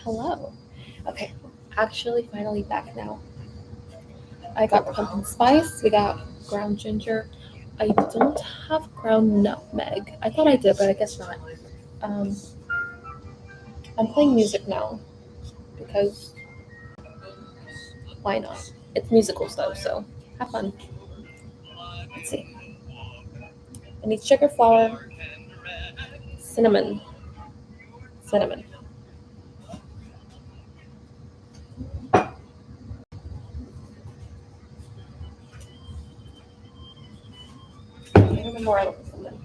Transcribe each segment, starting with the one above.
Hello. Okay, actually, finally back now. I got pumpkin spice. We got ground ginger. I don't have ground nutmeg. I thought I did, but I guess not. Um, I'm playing music now because why not? It's musicals though, so have fun. Let's see. I need sugar, flour, cinnamon, cinnamon. I don't know where I look for cinnamon.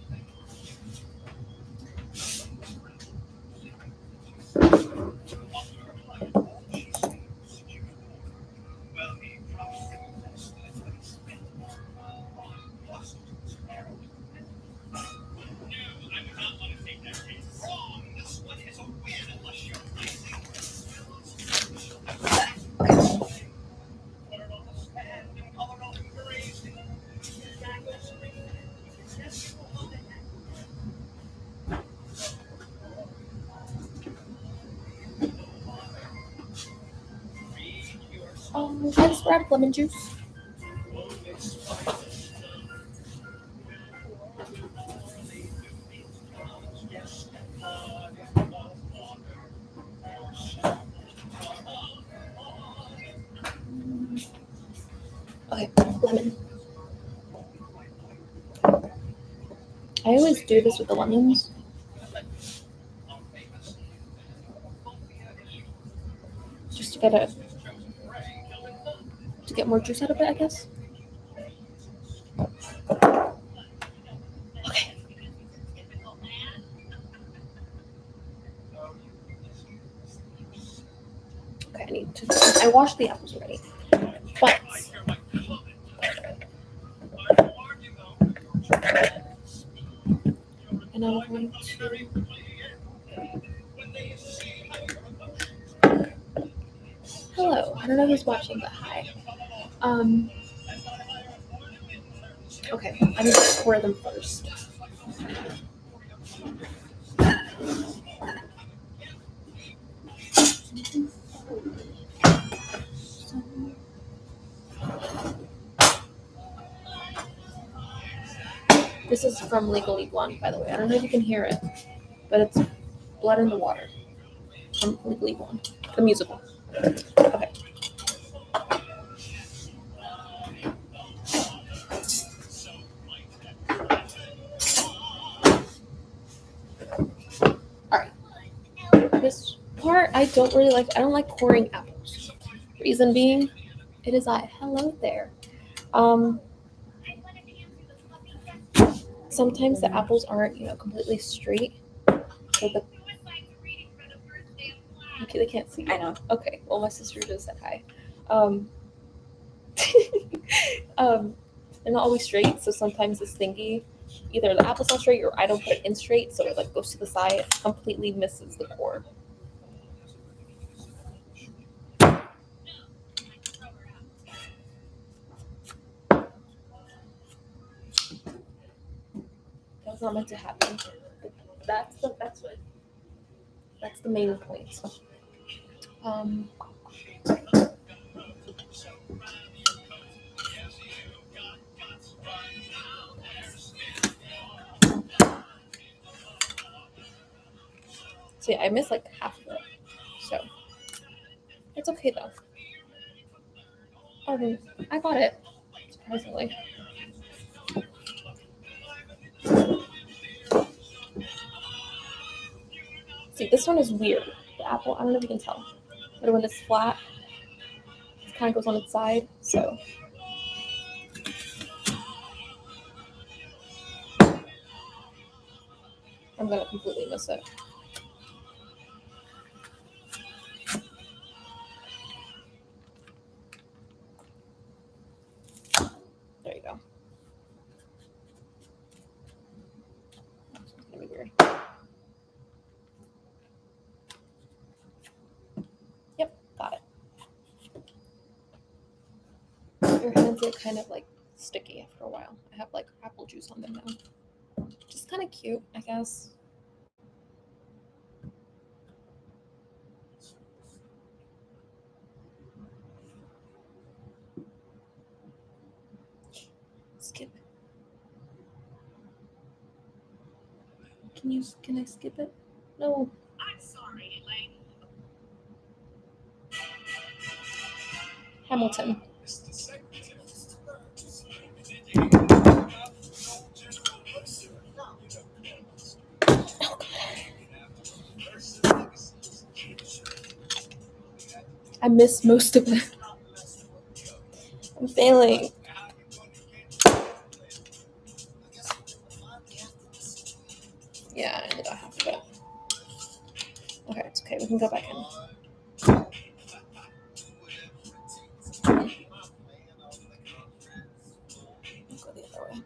I just grabbed lemon juice. Okay, lemon. I always do this with the lemons. Just to get more juice out of it, I guess. Okay. Okay, I need to. I washed the apples already, but and I'm going to. Hello. I don't know who's watching, but hi. Um. Okay, I need to pour them first. This is from Legally Blonde, by the way. I don't know if you can hear it, but it's Blood in the Water from Legally Blonde, the musical. Okay. All right. This part I don't really like. I don't like coring apples. Reason being, it is I. Hello there. Um. Sometimes the apples aren't, completely straight. So they can't see. I know. Okay. Well, my sister just said hi. Um. um. They're not always straight, so sometimes it's thingy. Either the apple's not straight or I don't put it in straight, so it like goes to the side, it completely misses the core. That was not meant to happen. That's the main point. Um. So yeah, I missed like half of it. So it's okay though. Okay, I got it. Surprisingly. See, this one is weird. The apple, I don't know if you can tell. But when it's flat, it kind of goes on its side. So I'm gonna completely miss it. There you go. It's gonna be weird. Yep, got it. Your hands get kind of like sticky after a while. I have like apple juice on them now. Just kind of cute, I guess. Can I skip it? No. Hamilton. I missed most of it. I'm failing. Yeah, I ended up half of it. Okay, it's okay. We can go back in. Go the other way.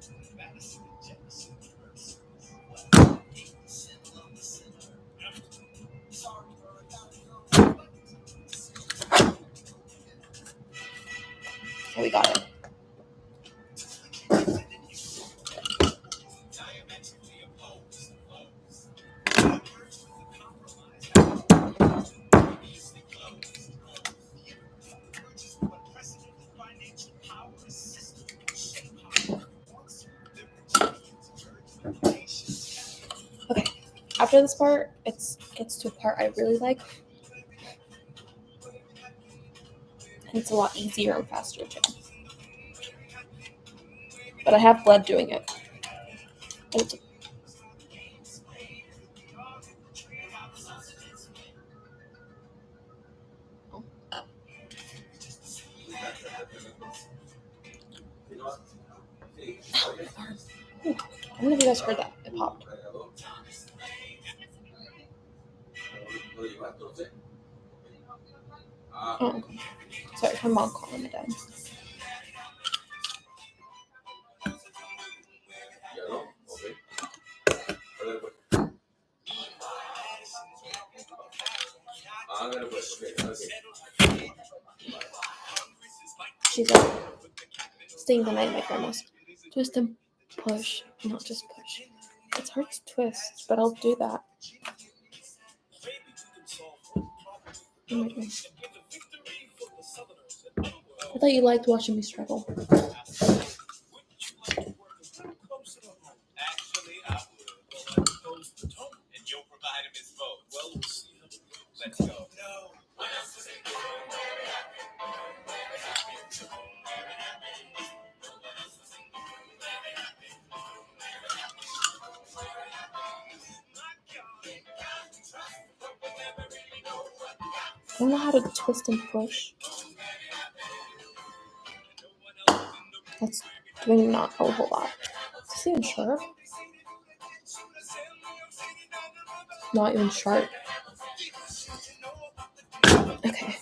Okay, we got it. Okay. After this part, it gets to a part I really like. And it's a lot easier and faster too. But I have bled doing it. But it's I don't know if you guys heard that. It popped. Oh, sorry, it's my mom calling me dad. She's staying the night at my grandma's. Twist and push, not just push. It's hard to twist, but I'll do that. I thought you liked watching me struggle. Actually, I would. And you'll provide him his vote. Well, we'll see. Let's go. No. I don't know how to twist and push. That's doing not a whole lot. Is this even sharp? Not even sharp. Okay.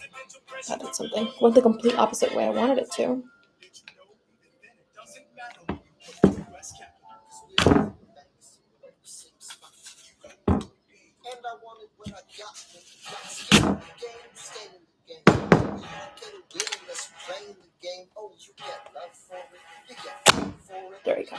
That did something. Went the complete opposite way I wanted it to. There we go.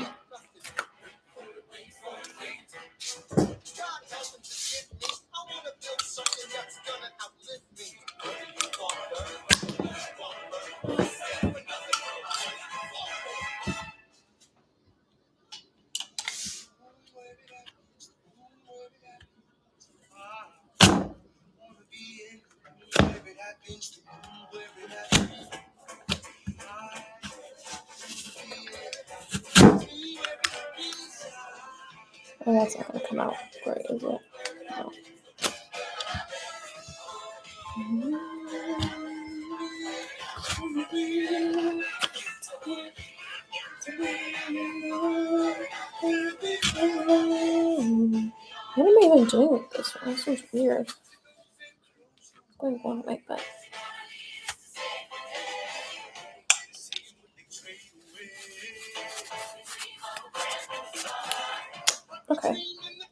Oh, that's not going to come out great, is it? No. What am I even doing with this one? This one's weird. It's going one way, but. Okay,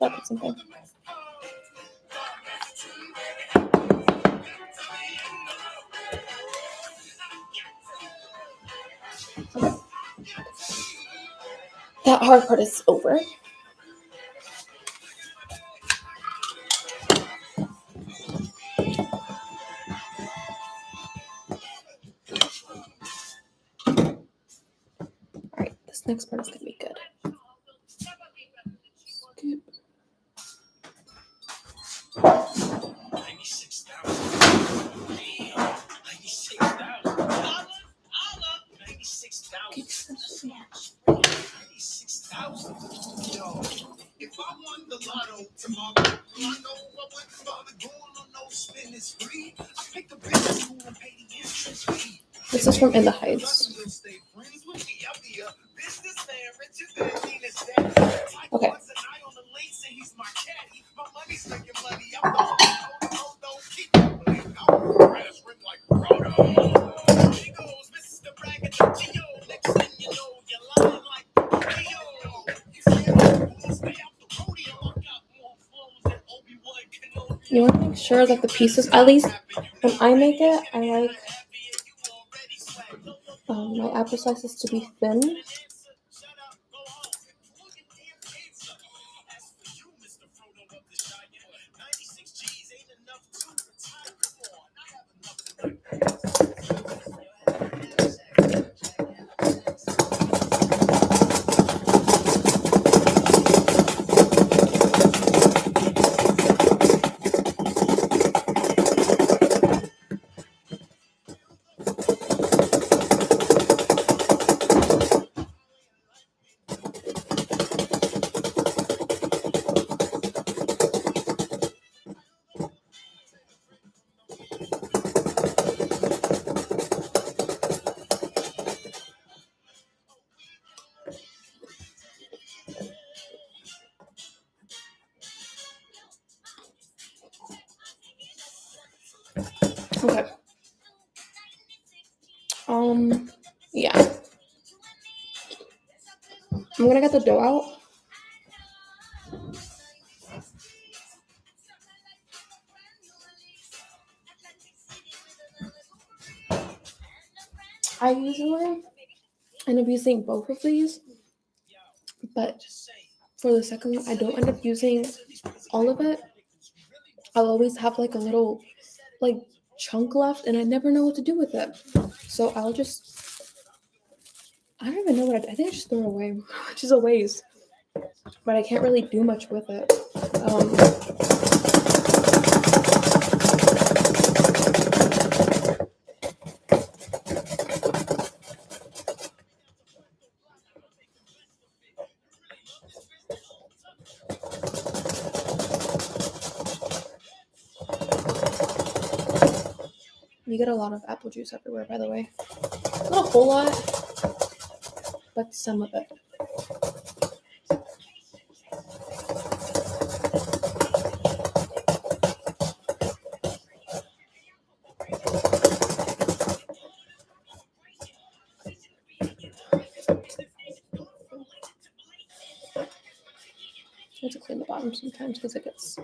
that did something. Okay. That hard part is over. Alright, this next part is going to be good. Scoop. the lotto tomorrow. I know I wouldn't bother going on no spin is free. I pick the business school and pay the entrance fee. This is from In the Heights. Okay. You want to make sure that the pieces, at least when I make it, I like my apple slices to be thin. Okay. Yeah. I'm gonna get the dough out. I usually end up using both of these, but for the second one, I don't end up using all of it. I'll always have like a little like chunk left, and I never know what to do with it. So I don't even know what I think I just throw it away, which is a waste. But I can't really do much with it. You get a lot of apple juice everywhere, by the way. Not a whole lot, but some of it. I have to clean the bottom sometimes because it gets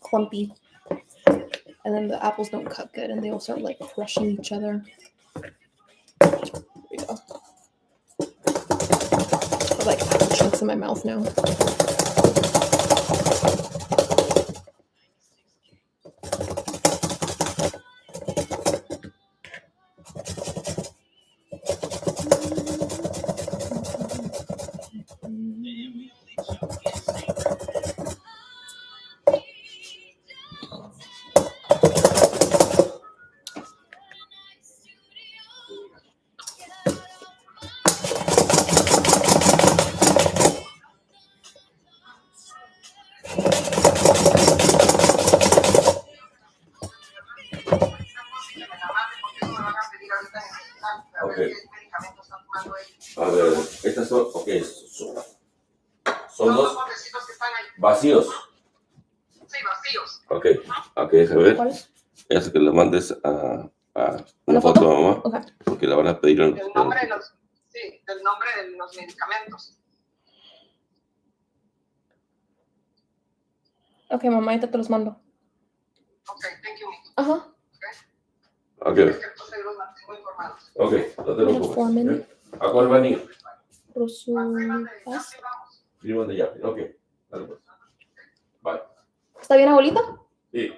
clumpy. And then the apples don't cut good and they will start like crushing each other. There we go. I have like apple chunks in my mouth now. Okay. A ver, estas son, ok, son dos vacíos. Sí, vacíos. Ok, déjame ver. ¿Cuáles? Es que le mandes a ¿Una una foto a foto? mamá, Okay. porque la van a pedir en El nombre de los, sí, del nombre de los medicamentos. Ok, mamá, ahorita te los mando. Ok, thank you. Ajá. Ok, Es que entonces los mantengo informados. ok, no te preocupes. Metformin. ¿A cuál van a ir? Rosuvax. Primo de ya, ok. Dale pues. Bye. ¿Está bien, abuelita? Sí.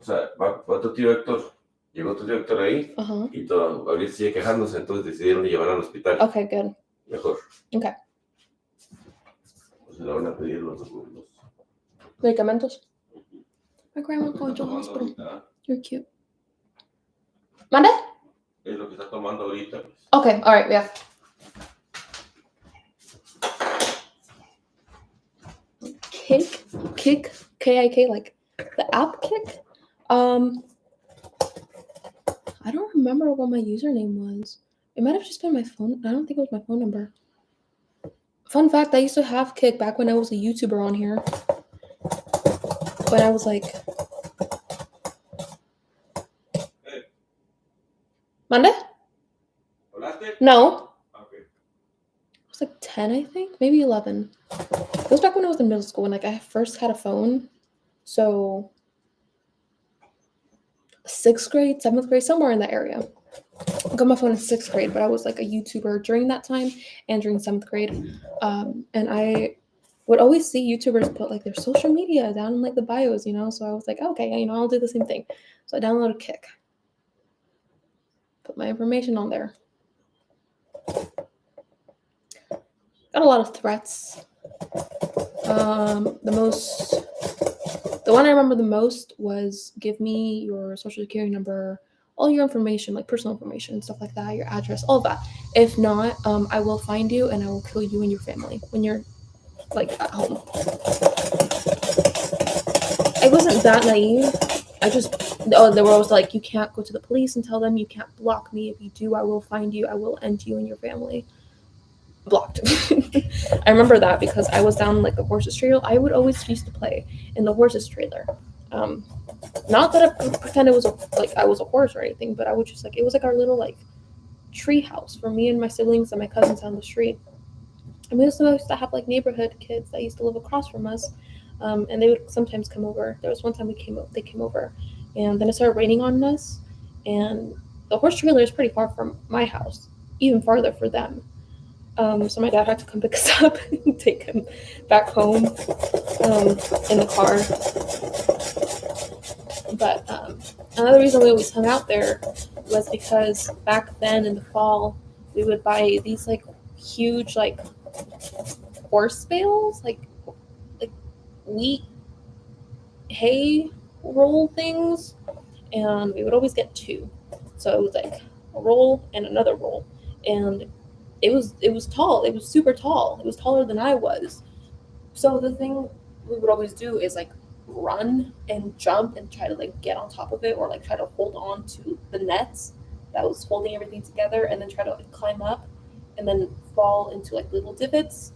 O sea, va tu tío Héctor. Llegó tu tío Héctor ahí Ajá. y todo, ahorita sigue quejándose, entonces decidieron llevar al hospital. Okay, good. Mejor. Okay. Pues le van a pedir los Medicamentos. My grandma called you hospital. ahorita. You're cute. ¿Mande? Es lo que está tomando ahorita. Pues. Okay, all right, yeah. Kick, K-I-K, like the app Kick. I don't remember what my username was. It might have just been my phone. I don't think it was my phone number. Fun fact, I used to have Kick back when I was a YouTuber on here. When I was like... Hey. Monday? ¿Hablaste? No. Okay. I was like 10, I think. Maybe 11. It was back when I was in middle school when like I first had a phone. So 6th grade, 7th grade, somewhere in that area. I got my phone in 6th grade, but I was like a YouTuber during that time and during 7th grade. And I would always see YouTubers put like their social media down in like the bios, you know? So I was like, okay, you know, I'll do the same thing. So I downloaded Kick. Put my information on there. Got a lot of threats. The one I remember the most was give me your social security number, all your information, like personal information, stuff like that, your address, all of that. If not, I will find you and I will kill you and your family when you're like at home. I wasn't that naive. They were always like, you can't go to the police and tell them, you can't block me. If you do, I will find you. I will end you and your family. Blocked. I remember that because I was down like the horses trail. I would always used to play in the horses trailer. Not that I pretend it was I was a horse or anything, but I would just like, it was like our little like tree house for me and my siblings and my cousins down the street. And we also used to have like neighborhood kids that used to live across from us, and they would sometimes come over. There was one time they came over, and then it started raining on us, and the horse trailer is pretty far from my house, even farther for them. So my dad had to come pick us up and take him back home in the car. But another reason we always hung out there was because back then in the fall, we would buy these like huge like horse bales, like wheat hay roll things, and we would always get 2. So it was like a roll and another roll, and it was tall. It was super tall. It was taller than I was. So the thing we would always do is like run and jump and try to like get on top of it, or like try to hold on to the nets that was holding everything together, and then try to like climb up and then fall into like little divots.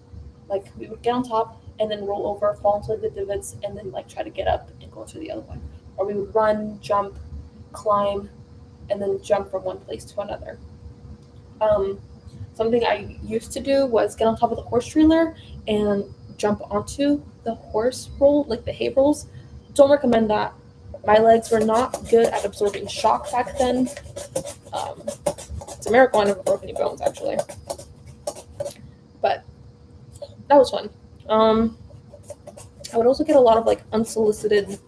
Like we would get on top and then roll over, fall into the divots, and then like try to get up and go to the other one. Or we would run, jump, climb, and then jump from one place to another. Something I used to do was get on top of the horse trailer and jump onto the horse roll, like the hay rolls. Don't recommend that. My legs were not good at absorbing shock back then. It's a miracle I never broke any bones, actually. But that was fun. I would also get a lot of like unsolicited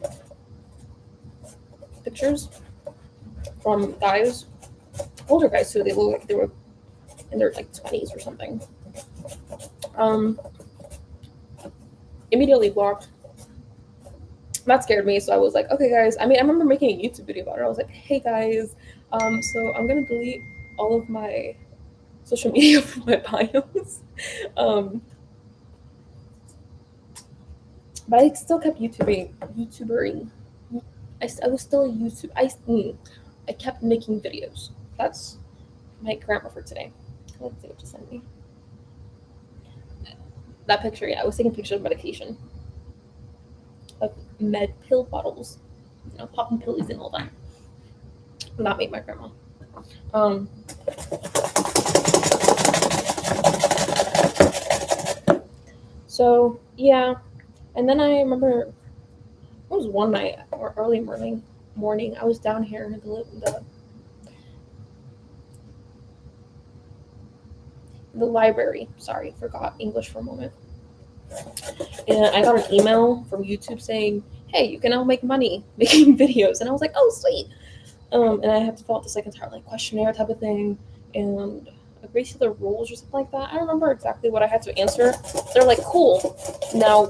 pictures from guys, older guys too. They look like they were in their like 20s or something. Immediately blocked. That scared me, so I was like, okay guys, I remember making a YouTube video about it. I was like, hey guys, so I'm gonna delete all of my social media from my bios. But I still kept YouTubering. I was still a YouTube. I kept making videos. That's my grammar for today. Let's see what you sent me. That picture, yeah, I was taking pictures of medication. Of med pill bottles. You know, popping pillies and all that. Not made my grandma. So, yeah. And then I remember it was one night or early morning. I was down here in the library. Sorry, forgot English for a moment. And I got an email from YouTube saying, hey, you can now make money making videos. And I was like, oh, sweet. And I had to fill out this like entire like questionnaire type of thing and agree to the rules or something like that. I don't remember exactly what I had to answer. They're like, cool, now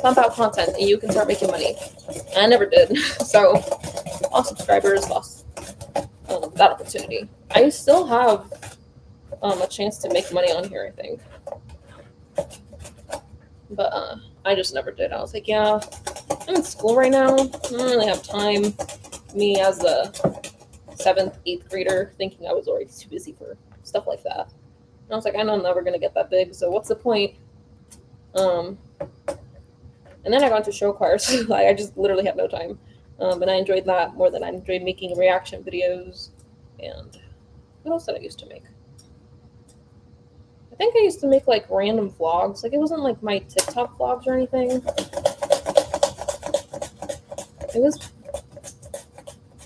pump out content and you can start making money. And I never did. So lost subscribers, lost that opportunity. I still have a chance to make money on here, I think. But I just never did. I was like, yeah, I'm in school right now. I don't really have time. Me as a 7th, 8th grader thinking I was already too busy for stuff like that. And I was like, I know I'm never going to get that big, so what's the point? And then I got into show choir, so like, I just literally had no time. And I enjoyed that more than I enjoyed making reaction videos. And what else did I used to make? I think I used to make like random vlogs. Like it wasn't like my TikTok vlogs or anything. It was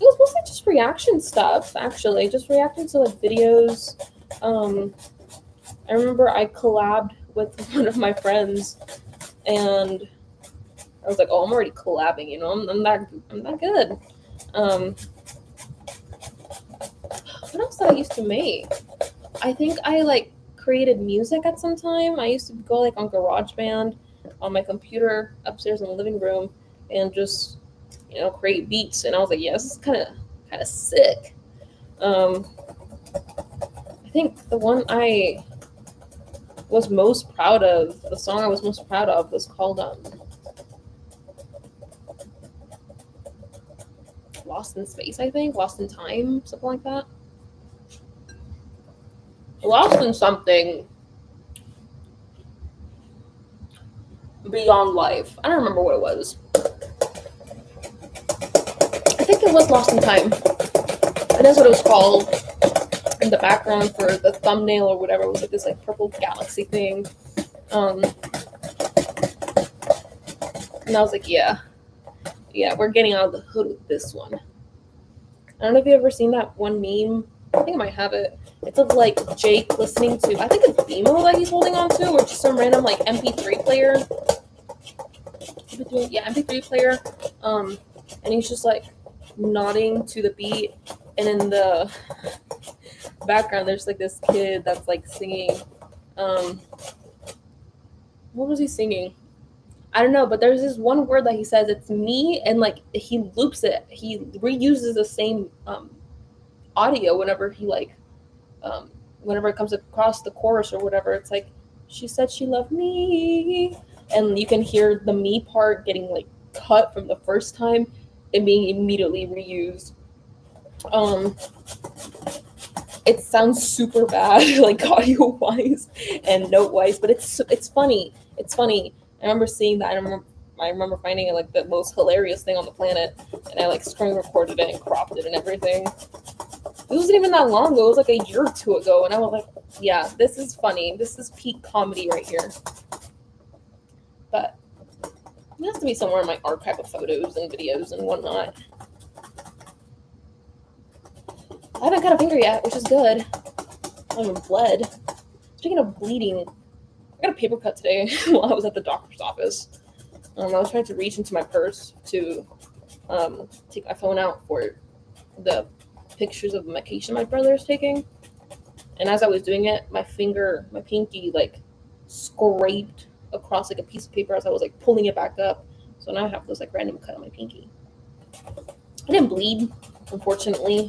mostly just reaction stuff, actually. Just reacting to like videos. I remember I collabed with one of my friends, and I was like, "Oh, I'm already collabing, you know. I'm that good." What else did I used to make? I think I like created music at some time. I used to go like on GarageBand on my computer upstairs in the living room and just create beats. And I was like, yeah, this is kind of sick. I think the one I was most proud of, the song I was most proud of was called Lost in Space, I think. Lost in Time, something like that. Lost in something beyond life. I don't remember what it was. I think it was Lost in Time. And that's what it was called. In the background for the thumbnail or whatever, it was like this like purple galaxy thing. And I was like, yeah, we're getting out of the hood with this one. I don't know if you've ever seen that one meme. I think I might have it. It's of like Jake listening to, I think it's BMO that he's holding on to, or just some random like MP3 player. MP3 player. And he's just like nodding to the beat, and in the background there's like this kid that's like singing. What was he singing? I don't know, but there's this one word that he says, it's me, and like he loops it. He reuses the same audio whenever he like whenever it comes across the chorus or whatever. It's like, she said she loved me, and you can hear the me part getting like cut from the first time and being immediately reused. It sounds super bad, like audio wise and note wise, but it's funny. It's funny. I remember seeing that. I remember finding it like the most hilarious thing on the planet, and I like screen recorded it and cropped it and everything. It wasn't even that long ago. It was like a year or two ago, and I was like, yeah, this is funny. This is peak comedy right here. But it has to be somewhere in my archive of photos and videos and whatnot. I haven't cut a finger yet, which is good. I haven't bled. Speaking of bleeding, I got a paper cut today while I was at the doctor's office. I was trying to reach into my purse to take my phone out for the pictures of the medication my brother is taking. And as I was doing it, my pinky, like scraped across like a piece of paper as I was like pulling it back up. So now I have this like random cut on my pinky. I didn't bleed, unfortunately.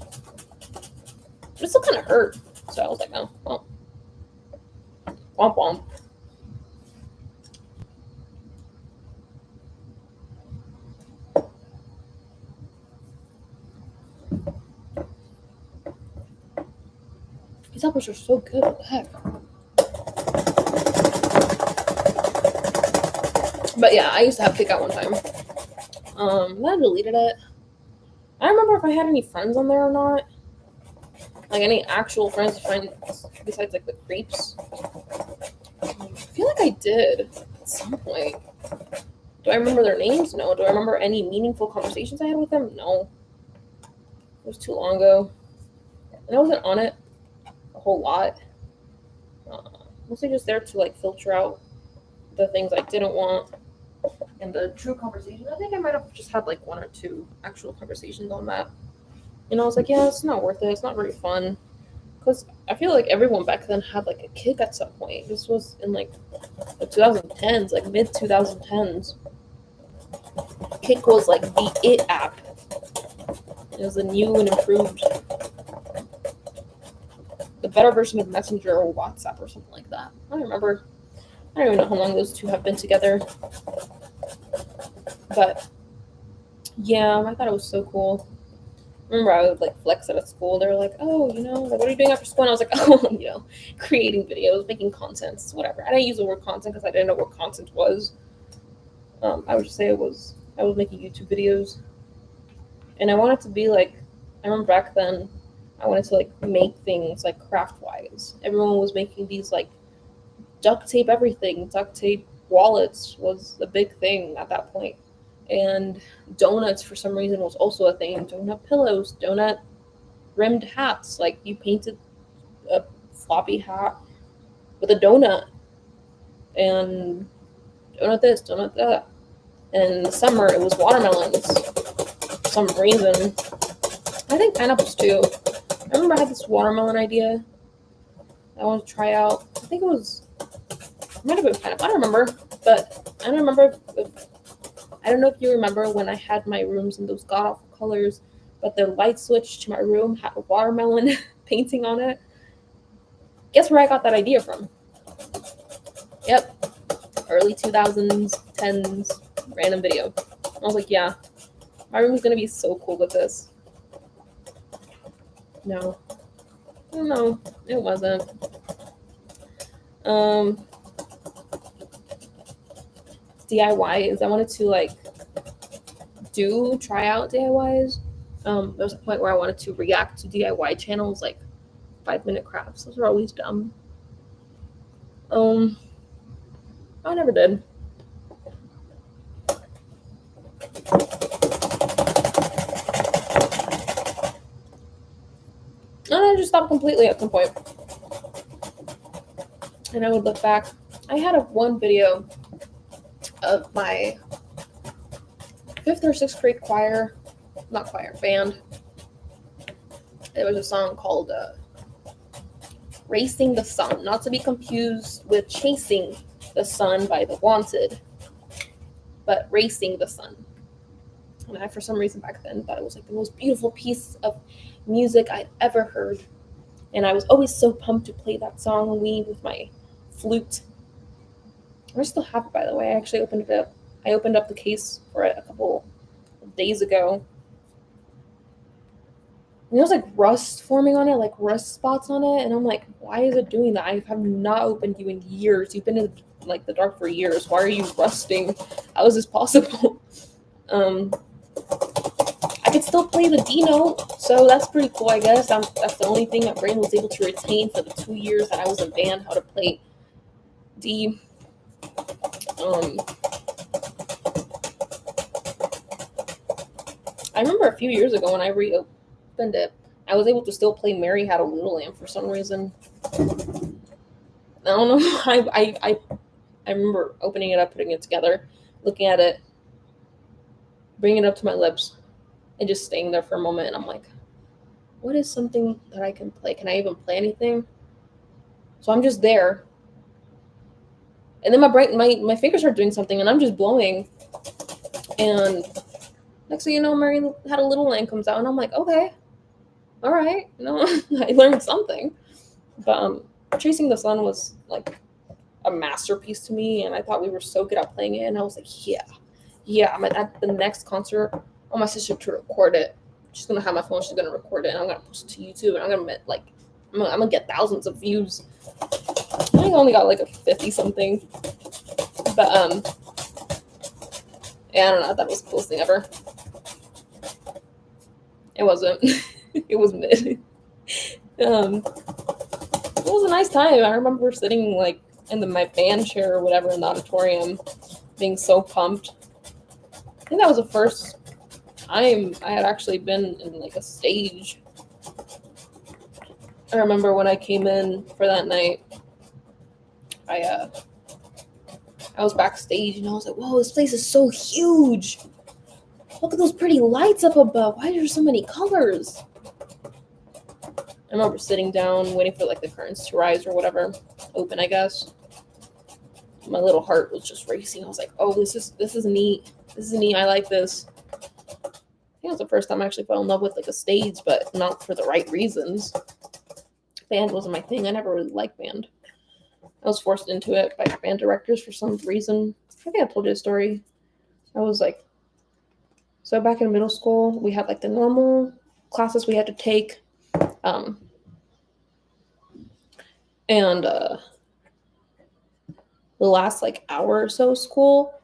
But it still kind of hurt. So I was like, oh, well. Womp womp. These apples are so good. What the heck? But yeah, I used to have Kickout one time. Then I deleted it. I don't remember if I had any friends on there or not. Like any actual friends besides like the creeps. I feel like I did at some point. Do I remember their names? No. Do I remember any meaningful conversations I had with them? No. It was too long ago. And I wasn't on it a whole lot. Mostly just there to like filter out the things I didn't want and the true conversations. I think I might have just had like 1 or 2 actual conversations on that. And I was like, yeah, it's not worth it. It's not very fun. Because I feel like everyone back then had like a Kik at some point. This was in like the 2010s, like mid 2010s. Kik was like the it app. It was a new and improved, the better version of Messenger or WhatsApp or something like that. I don't remember. I don't even know how long those two have been together. But yeah, I thought it was so cool. Remember, I would like flex at a school. They were like, "Oh, you know, like, what are you doing after school?" And I was like, "Oh, you know, creating videos, making content, whatever." I didn't use the word content because I didn't know what content was. I would just say I was making YouTube videos, and I wanted to be like. I remember back then, I wanted to like make things like craft wise. Everyone was making these like duct tape everything. Duct tape wallets was the big thing at that point. And donuts for some reason was also a thing. Donut pillows, donut rimmed hats. Like you painted a floppy hat with a donut and donut this, donut that. And in the summer it was watermelons for some reason. I think pineapples too. I remember I had this watermelon idea I wanted to try out. I think it might have been pineapple. I don't remember, but I don't remember. I don't know if you remember when I had my rooms in those god awful colors, but the light switch to my room had a watermelon painting on it. Guess where I got that idea from? Yep, early 2000s, 10s, random video. I was like, yeah, my room is gonna be so cool with this. No, it wasn't. DIYs. I wanted to like try out DIYs. There was a point where I wanted to react to DIY channels like 5-minute crafts. Those are always dumb. I never did. And I just stopped completely at some point. And I would look back. I had one video of my 5th or 6th grade band. There was a song called Racing the Sun, not to be confused with Chasing the Sun by The Wanted, but Racing the Sun. And I, for some reason back then, thought it was like the most beautiful piece of music I'd ever heard. And I was always so pumped to play that song on Wii with my flute. I still have it, by the way. I actually opened it up. I opened up the case for it a couple of days ago. And there's like rust forming on it, like rust spots on it. And I'm like, why is it doing that? I have not opened you in years. You've been in like the dark for years. Why are you rusting? How is this possible? I could still play the D note, so that's pretty cool, I guess. That's the only thing my brain was able to retain for the 2 years that I was in band, how to play D. I remember a few years ago when I reopened it, I was able to still play Mary Had a Little Lamb for some reason. I don't know. I remember opening it up, putting it together, looking at it, bringing it up to my lips, and just staying there for a moment. And I'm like, what is something that I can play? Can I even play anything? So I'm just there. And then my fingers are doing something, and I'm just blowing. And next thing you know, Mary Had a Little Lamb comes out, and I'm like, okay, all right, I learned something. But Chasing the Sun was like a masterpiece to me, and I thought we were so good at playing it. And I was like, yeah, I'm at the next concert. I want my sister to record it. She's gonna have my phone. She's gonna record it, and I'm gonna post it to YouTube, and I'm gonna get thousands of views. I think I only got like a 50 something, but yeah, I don't know. I thought it was the coolest thing ever. It wasn't. It was mid. It was a nice time. I remember sitting like in my band chair or whatever in the auditorium, being so pumped. I think that was the first time I had actually been in like a stage. I remember when I came in for that night, I was backstage and I was like, whoa, this place is so huge. Look at those pretty lights up above. Why are there so many colors? I remember sitting down, waiting for like the curtains to rise or whatever, open, I guess. My little heart was just racing. I was like, oh, this is neat. This is neat. I like this. I think it was the first time I actually fell in love with like a stage, but not for the right reasons. Band wasn't my thing. I never really liked band. I was forced into it by band directors for some reason. I think I told you a story. I was like, so back in middle school, we had like the normal classes we had to take. And the last like hour or so of school,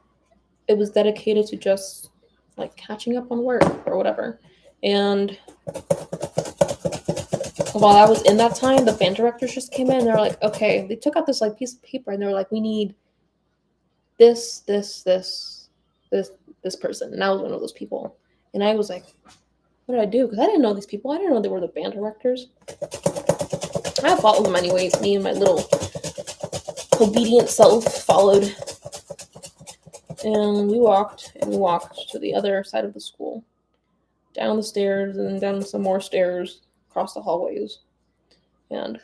it was dedicated to just like catching up on work or whatever. And while I was in that time, the band directors just came in and they're like, okay, they took out this like piece of paper and they were like, we need this person. And I was one of those people. And I was like, what did I do? Because I didn't know these people. I didn't know they were the band directors. I followed them anyways. Me and my little obedient self followed. And we walked to the other side of the school, down the stairs and down some more stairs, across the hallways. And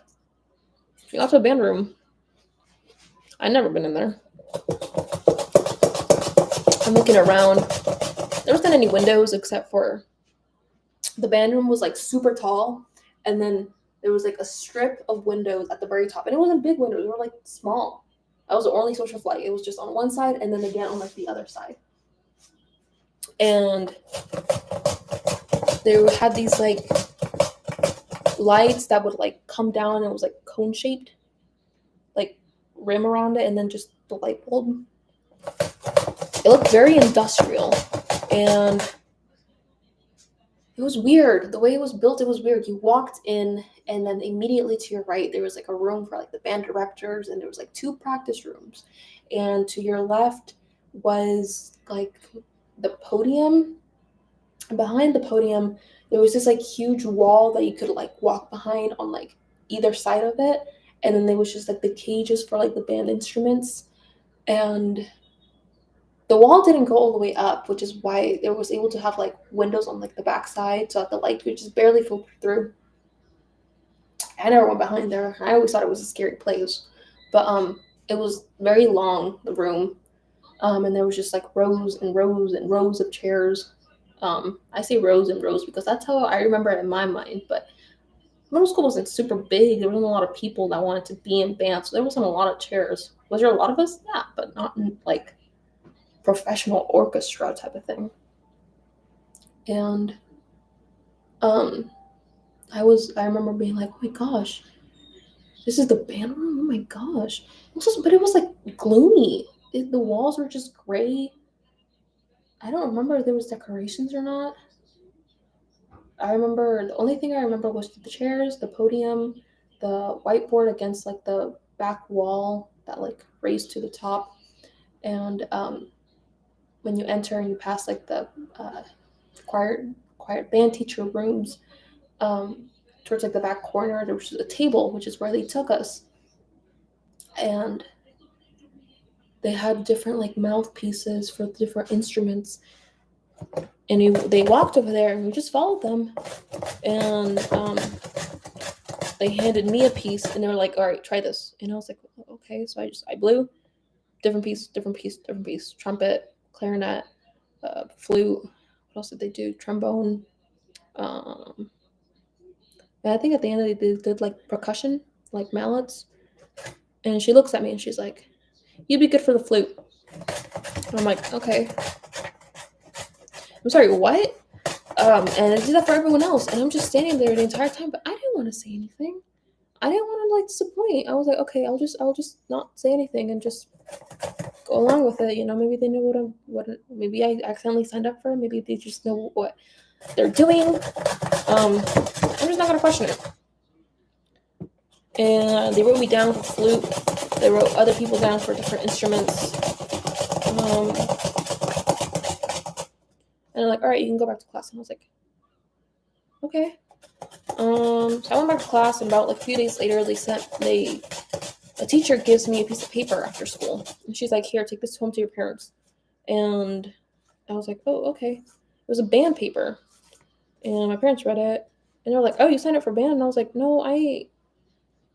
we got to a band room. I'd never been in there. I'm looking around. There wasn't any windows except for the band room was like super tall, and then there was like a strip of windows at the very top, and it wasn't big windows, they were like small. That was the only social flight. It was just on one side and then again on like the other side. And they had these like lights that would like come down and it was like cone shaped, like rim around it, and then just the light bulb. It looked very industrial, and it was weird. The way it was built, it was weird. You walked in, and then immediately to your right, there was like a room for like the band directors, and there was like 2 practice rooms. And to your left was like the podium. And behind the podium, there was this like huge wall that you could like walk behind on like either side of it. And then there was just like the cages for like the band instruments. And the wall didn't go all the way up, which is why there was able to have like windows on like the back side so that the light could just barely filter through. I never went behind there. I always thought it was a scary place. But it was very long, the room. And there was just like rows and rows and rows of chairs. I say rows and rows because that's how I remember it in my mind. But middle school wasn't super big. There wasn't a lot of people that wanted to be in band, so there wasn't a lot of chairs. Was there a lot of us? Yeah, but not in like professional orchestra type of thing. And I remember being like, oh my gosh, this is the band room? Oh my gosh. But it was like gloomy. The walls were just gray. I don't remember if there was decorations or not. I remember, the only thing I remember was the chairs, the podium, the whiteboard against like the back wall that like raised to the top. And when you enter and you pass like the quiet band teacher rooms, towards like the back corner, there was a table, which is where they took us. And they had different like mouthpieces for different instruments. And they walked over there and we just followed them. And they handed me a piece and they were like, all right, try this. And I was like, okay. So I blew different piece, trumpet, clarinet, flute. What else did they do? Trombone. And I think at the end they did like percussion, like mallets. And she looks at me and she's like, you'd be good for the flute. And I'm like, okay. I'm sorry, what? And I did that for everyone else. And I'm just standing there the entire time, but I didn't want to say anything. I didn't want to like disappoint. I was like, okay, I'll just not say anything and just go along with it. You know, maybe they know maybe I accidentally signed up for it. Maybe they just know what they're doing. I'm just not gonna question it. And they wrote me down for flute. They wrote other people down for different instruments. And they're like, all right, you can go back to class. And I was like, okay. So I went back to class, and about like a few days later, a teacher gives me a piece of paper after school. And she's like, here, take this home to your parents. And I was like, oh, okay. It was a band paper. And my parents read it. And they're like, oh, you signed up for band? And I was like, no, I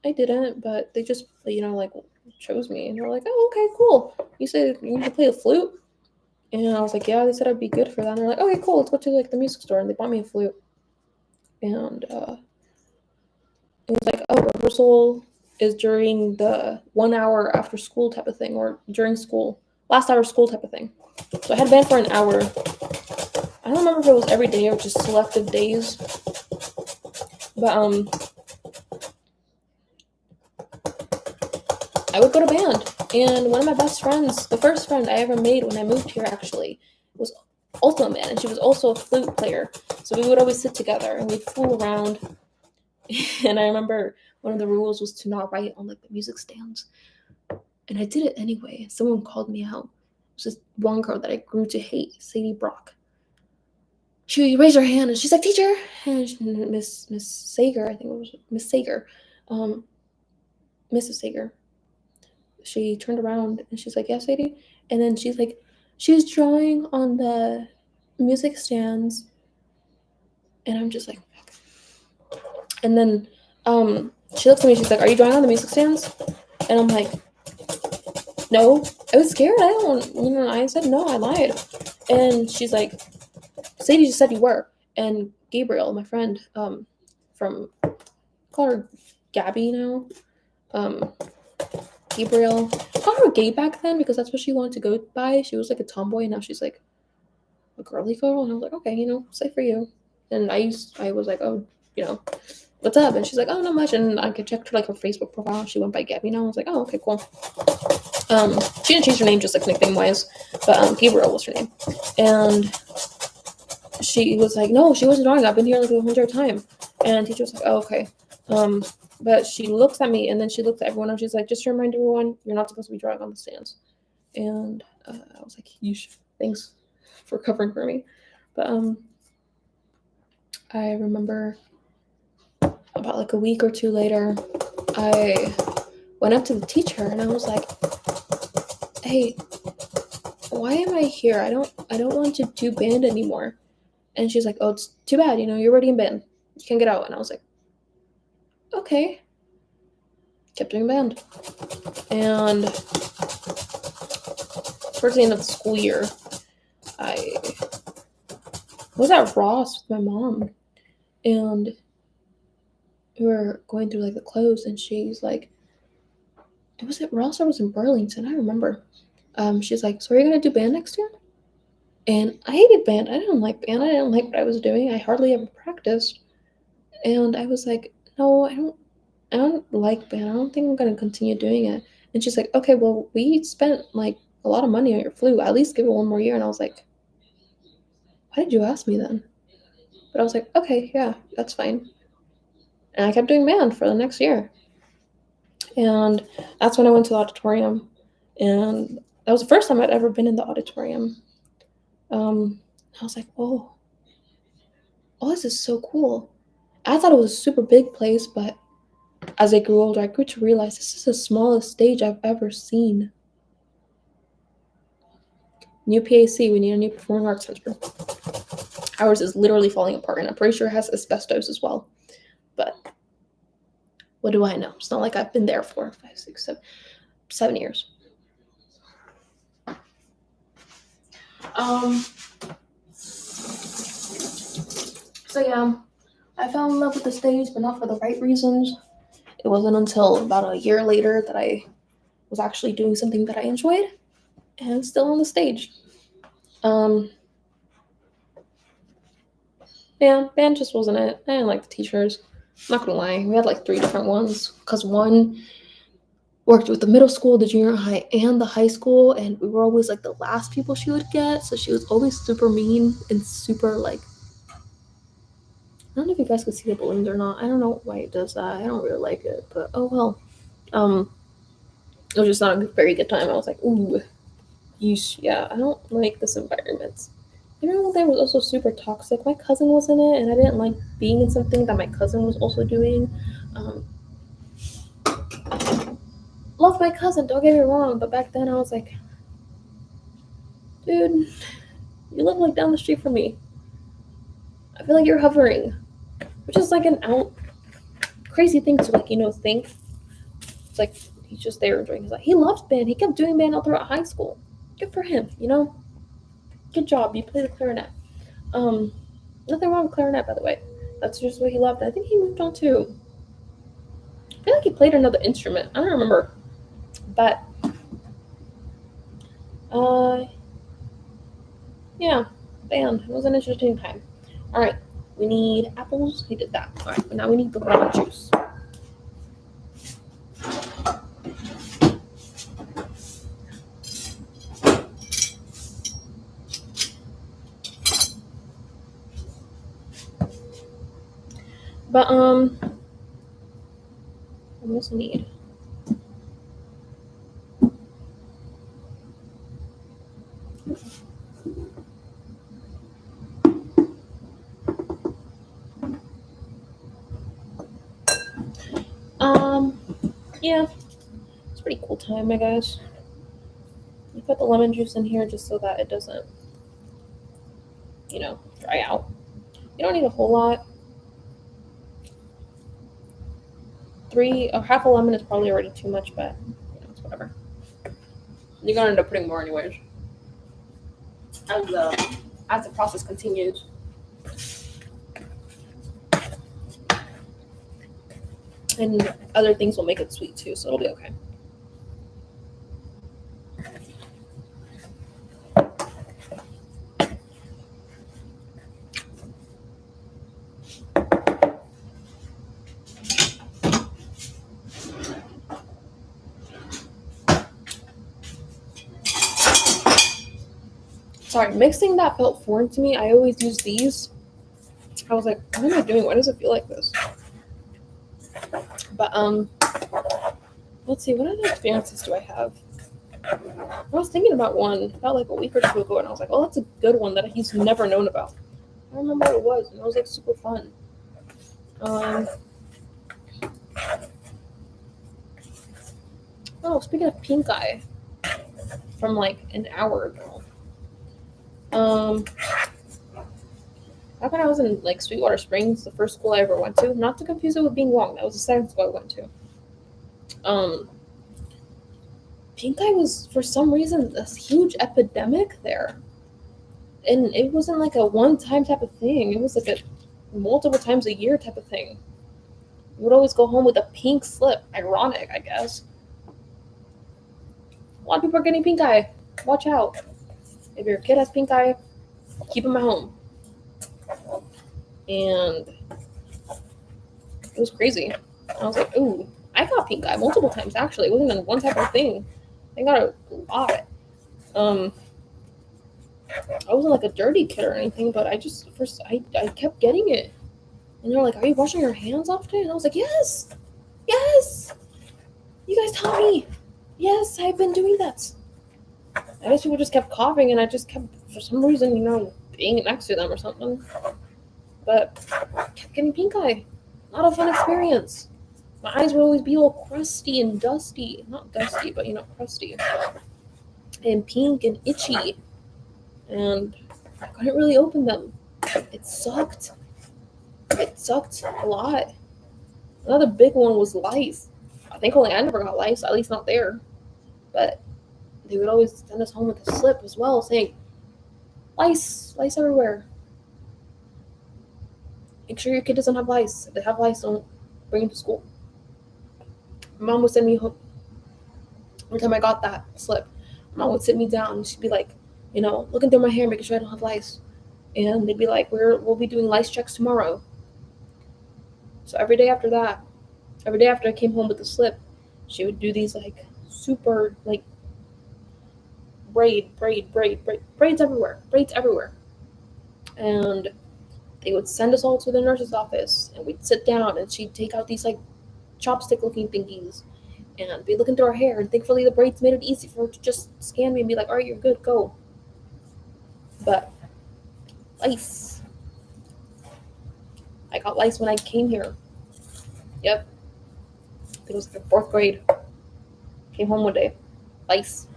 didn't, but they just, like chose me. And they're like, oh, okay, cool. You said you need to play the flute? And I was like, yeah, they said I'd be good for that. And they're like, okay, cool, let's go to like the music store. And they bought me a flute. And it was like, oh, rehearsal is during the 1 hour after school type of thing, or during school, last hour of school type of thing. So I had band for an hour. I don't remember if it was every day or just selective days. But I would go to band. And one of my best friends, the first friend I ever made when I moved here actually, was also in band, and she was also a flute player. So we would always sit together and we'd fool around. And I remember one of the rules was to not write on like the music stands. And I did it anyway. Someone called me out. It was this one girl that I grew to hate, Sadie Brock. She raised her hand and she's like, "Teacher," and Miss Sager, I think it was Miss Sager, Mrs. Sager. She turned around and she's like, "Yes, Sadie," and then she's like, "She's drawing on the music stands," and I'm just like, and then she looks at me. She's like, "Are you drawing on the music stands?" And I'm like, "No." I was scared. I said no. I lied. And she's like, "Sadie just said you were." And Gabriel, my friend, from, call her Gabby now. Gabriel, I called her gay back then because that's what she wanted to go by. She was like a tomboy, and now she's like a girly girl. And I was like, okay, safe for you. And I was like, oh, what's up? And she's like, oh, not much. And I could check her like her Facebook profile. She went by Gabby now. I was like, oh, okay, cool. She didn't change her name, just like nickname wise, but Gabriel was her name. And she was like, no, she wasn't drawing. I've been here like the whole entire time. And the teacher was like, oh, okay. But she looks at me and then she looks at everyone and she's like, just to remind everyone, you're not supposed to be drawing on the stands. And I was like, yeesh, thanks for covering for me. But I remember about like a week or two later, I went up to the teacher and I was like, hey, why am I here? I don't want to do band anymore. And she's like, oh, it's too bad, you're already in band. You can't get out. And I was like, okay. Kept doing band. And towards the end of the school year, I was at Ross with my mom. And we were going through like the clothes and she's like, was it Ross or was it in Burlington? I remember. She's like, so are you going to do band next year? And I hated band. I didn't like band. I didn't like what I was doing. I hardly ever practiced. And I was like, no, I don't like band. I don't think I'm going to continue doing it. And she's like, okay, well, we spent like a lot of money on your flute. At least give it one more year. And I was like, why did you ask me then? But I was like, okay, yeah, that's fine. And I kept doing band for the next year. And that's when I went to the auditorium. And that was the first time I'd ever been in the auditorium. I was like, oh, this is so cool. I thought it was a super big place, but as I grew older, I grew to realize this is the smallest stage I've ever seen. New PAC, we need a new performing arts center. Ours is literally falling apart, and I'm pretty sure it has asbestos as well. But what do I know? It's not like I've been there for 5, 6, 7 years. So yeah, I fell in love with the stage, but not for the right reasons. It wasn't until about a year later that I was actually doing something that I enjoyed and still on the stage. Yeah, band just wasn't it. I didn't like the teachers. I'm not gonna lie, we had like 3 different ones because one worked with the middle school, the junior high, and the high school, and we were always like the last people she would get, so she was always super mean and super like, I don't know if you guys could see the balloons or not. I don't know why it does that. I don't really like it, but oh well. It was just not a very good time. I was like, ooh, yeesh, yeah, I don't like this environment. That was also super toxic. My cousin was in it, and I didn't like being in something that my cousin was also doing. Love my cousin, don't get me wrong, but back then I was like, dude, you live like down the street from me. I feel like you're hovering, which is like crazy thing to like, think. It's like he's just there enjoying his life. He loved band. He kept doing band all throughout high school. Good for him, Good job. You play the clarinet. Nothing wrong with clarinet, by the way. That's just what he loved. I think he moved on to. I feel like he played another instrument. I don't remember. But yeah, band. It was an interesting time. Alright, we need apples. We did that. Alright, but now we need the lemon juice. But I also need yeah, it's a pretty cool time, I guess. You put the lemon juice in here just so that it doesn't, dry out. You don't need a whole lot. 3 or half a lemon is probably already too much, but it's whatever. You're gonna end up putting more anyways as the process continues. And other things will make it sweet too, so it'll be okay. Sorry, mixing that felt foreign to me. I always use these. I was like, what am I doing? Why does it feel like this? But let's see, what other experiences do I have? I was thinking about one about like a week or two ago, and I was like, oh, that's a good one that he's never known about. I don't remember what it was, and it was like super fun. Oh, speaking of pink eye, from like an hour ago. Back when I was in like Sweetwater Springs, the first school I ever went to, not to confuse it with Being Wong, that was the second school I went to. Pink eye was, for some reason, a huge epidemic there. And it wasn't like a one-time type of thing. It was like a multiple times a year type of thing. You would always go home with a pink slip. Ironic, I guess. A lot of people are getting pink eye. Watch out. If your kid has pink eye, keep him at home. And it was crazy. I was like, ooh, I got pink eye multiple times, actually. It wasn't even one type of thing. I got a lot. I wasn't like a dirty kid or anything, but I kept getting it. And they're like, are you washing your hands often? And I was like, yes. You guys taught me. Yes, I've been doing that. I guess people just kept coughing, and I just kept, for some reason, being next to them or something. But I kept getting pink eye. Not a fun experience. My eyes would always be all crusty and dusty. Not dusty, but crusty. And pink and itchy. And I couldn't really open them. It sucked. It sucked a lot. Another big one was lice. Thankfully, I never got lice, at least not there. But they would always send us home with a slip as well, saying, lice everywhere. Make sure your kid doesn't have lice. If they have lice, don't bring them to school. My mom would send me home. Every time I got that slip, my mom would sit me down and she'd be like, looking through my hair, making sure I don't have lice. And they'd be like, we'll be doing lice checks tomorrow. So every day after I came home with the slip, she would do these like super like braids everywhere. And they would send us all to the nurse's office, and we'd sit down, and she'd take out these like chopstick looking thingies and be looking through our hair. And thankfully the braids made it easy for her to just scan me and be like, all right, you're good, go. But lice. I got lice when I came here. Yep. I think it was the 4th grade. Came home one day. Lice.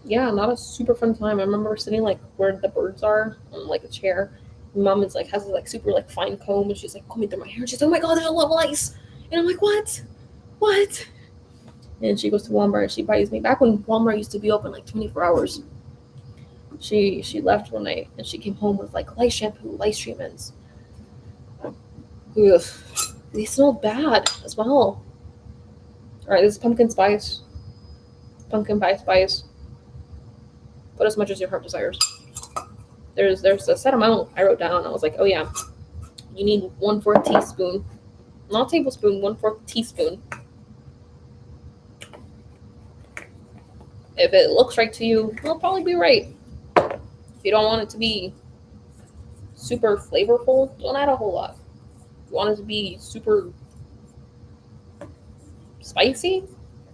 Yeah, not a super fun time. I remember sitting like where the birds are on like a chair. My mom has this like super like fine comb, and she's like combing through my hair. And she's like, oh my god, there's a lot of lice. And I'm like, what? And she goes to Walmart and she buys me, back when Walmart used to be open like 24 hours. She left one night and she came home with like lice shampoo, lice treatments. Ugh. They smelled bad as well. All right, this is pumpkin spice. Pumpkin pie spice. Put as much as your heart desires. There's a set amount I wrote down. I was like, oh yeah, you need 1/4 teaspoon, not tablespoon, 1/4 teaspoon. If it looks right to you, it'll probably be right. If you don't want it to be super flavorful, don't add a whole lot. If you want it to be super spicy,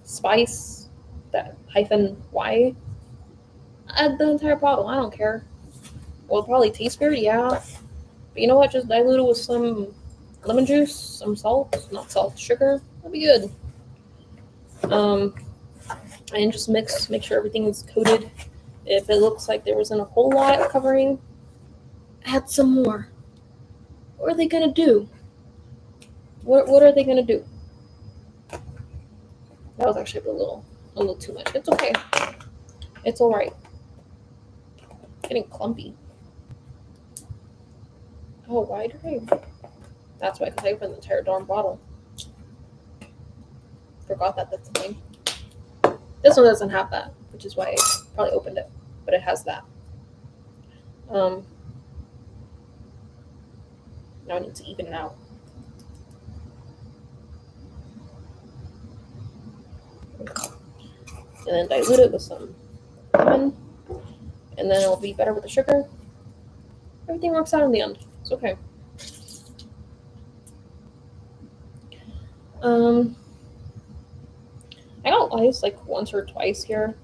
spice that -y, add the entire bottle. I don't care. Will it probably taste weird? Yeah. But you know what? Just dilute it with some lemon juice, some salt, not salt, sugar. That'll be good. And just make sure everything is coated. If it looks like there wasn't a whole lot covering, add some more. What are they gonna do? What are they gonna do? That was actually a little too much. It's okay. It's all right. Getting clumpy. Oh, why did I? That's why, because I opened the entire darn bottle. Forgot that that's a thing. This one doesn't have that, which is why I probably opened it, but it has that. Now I need to even it out. And then dilute it with some lemon, and then it'll be better with the sugar. Everything works out in the end. It's okay. I got lice like once or twice here,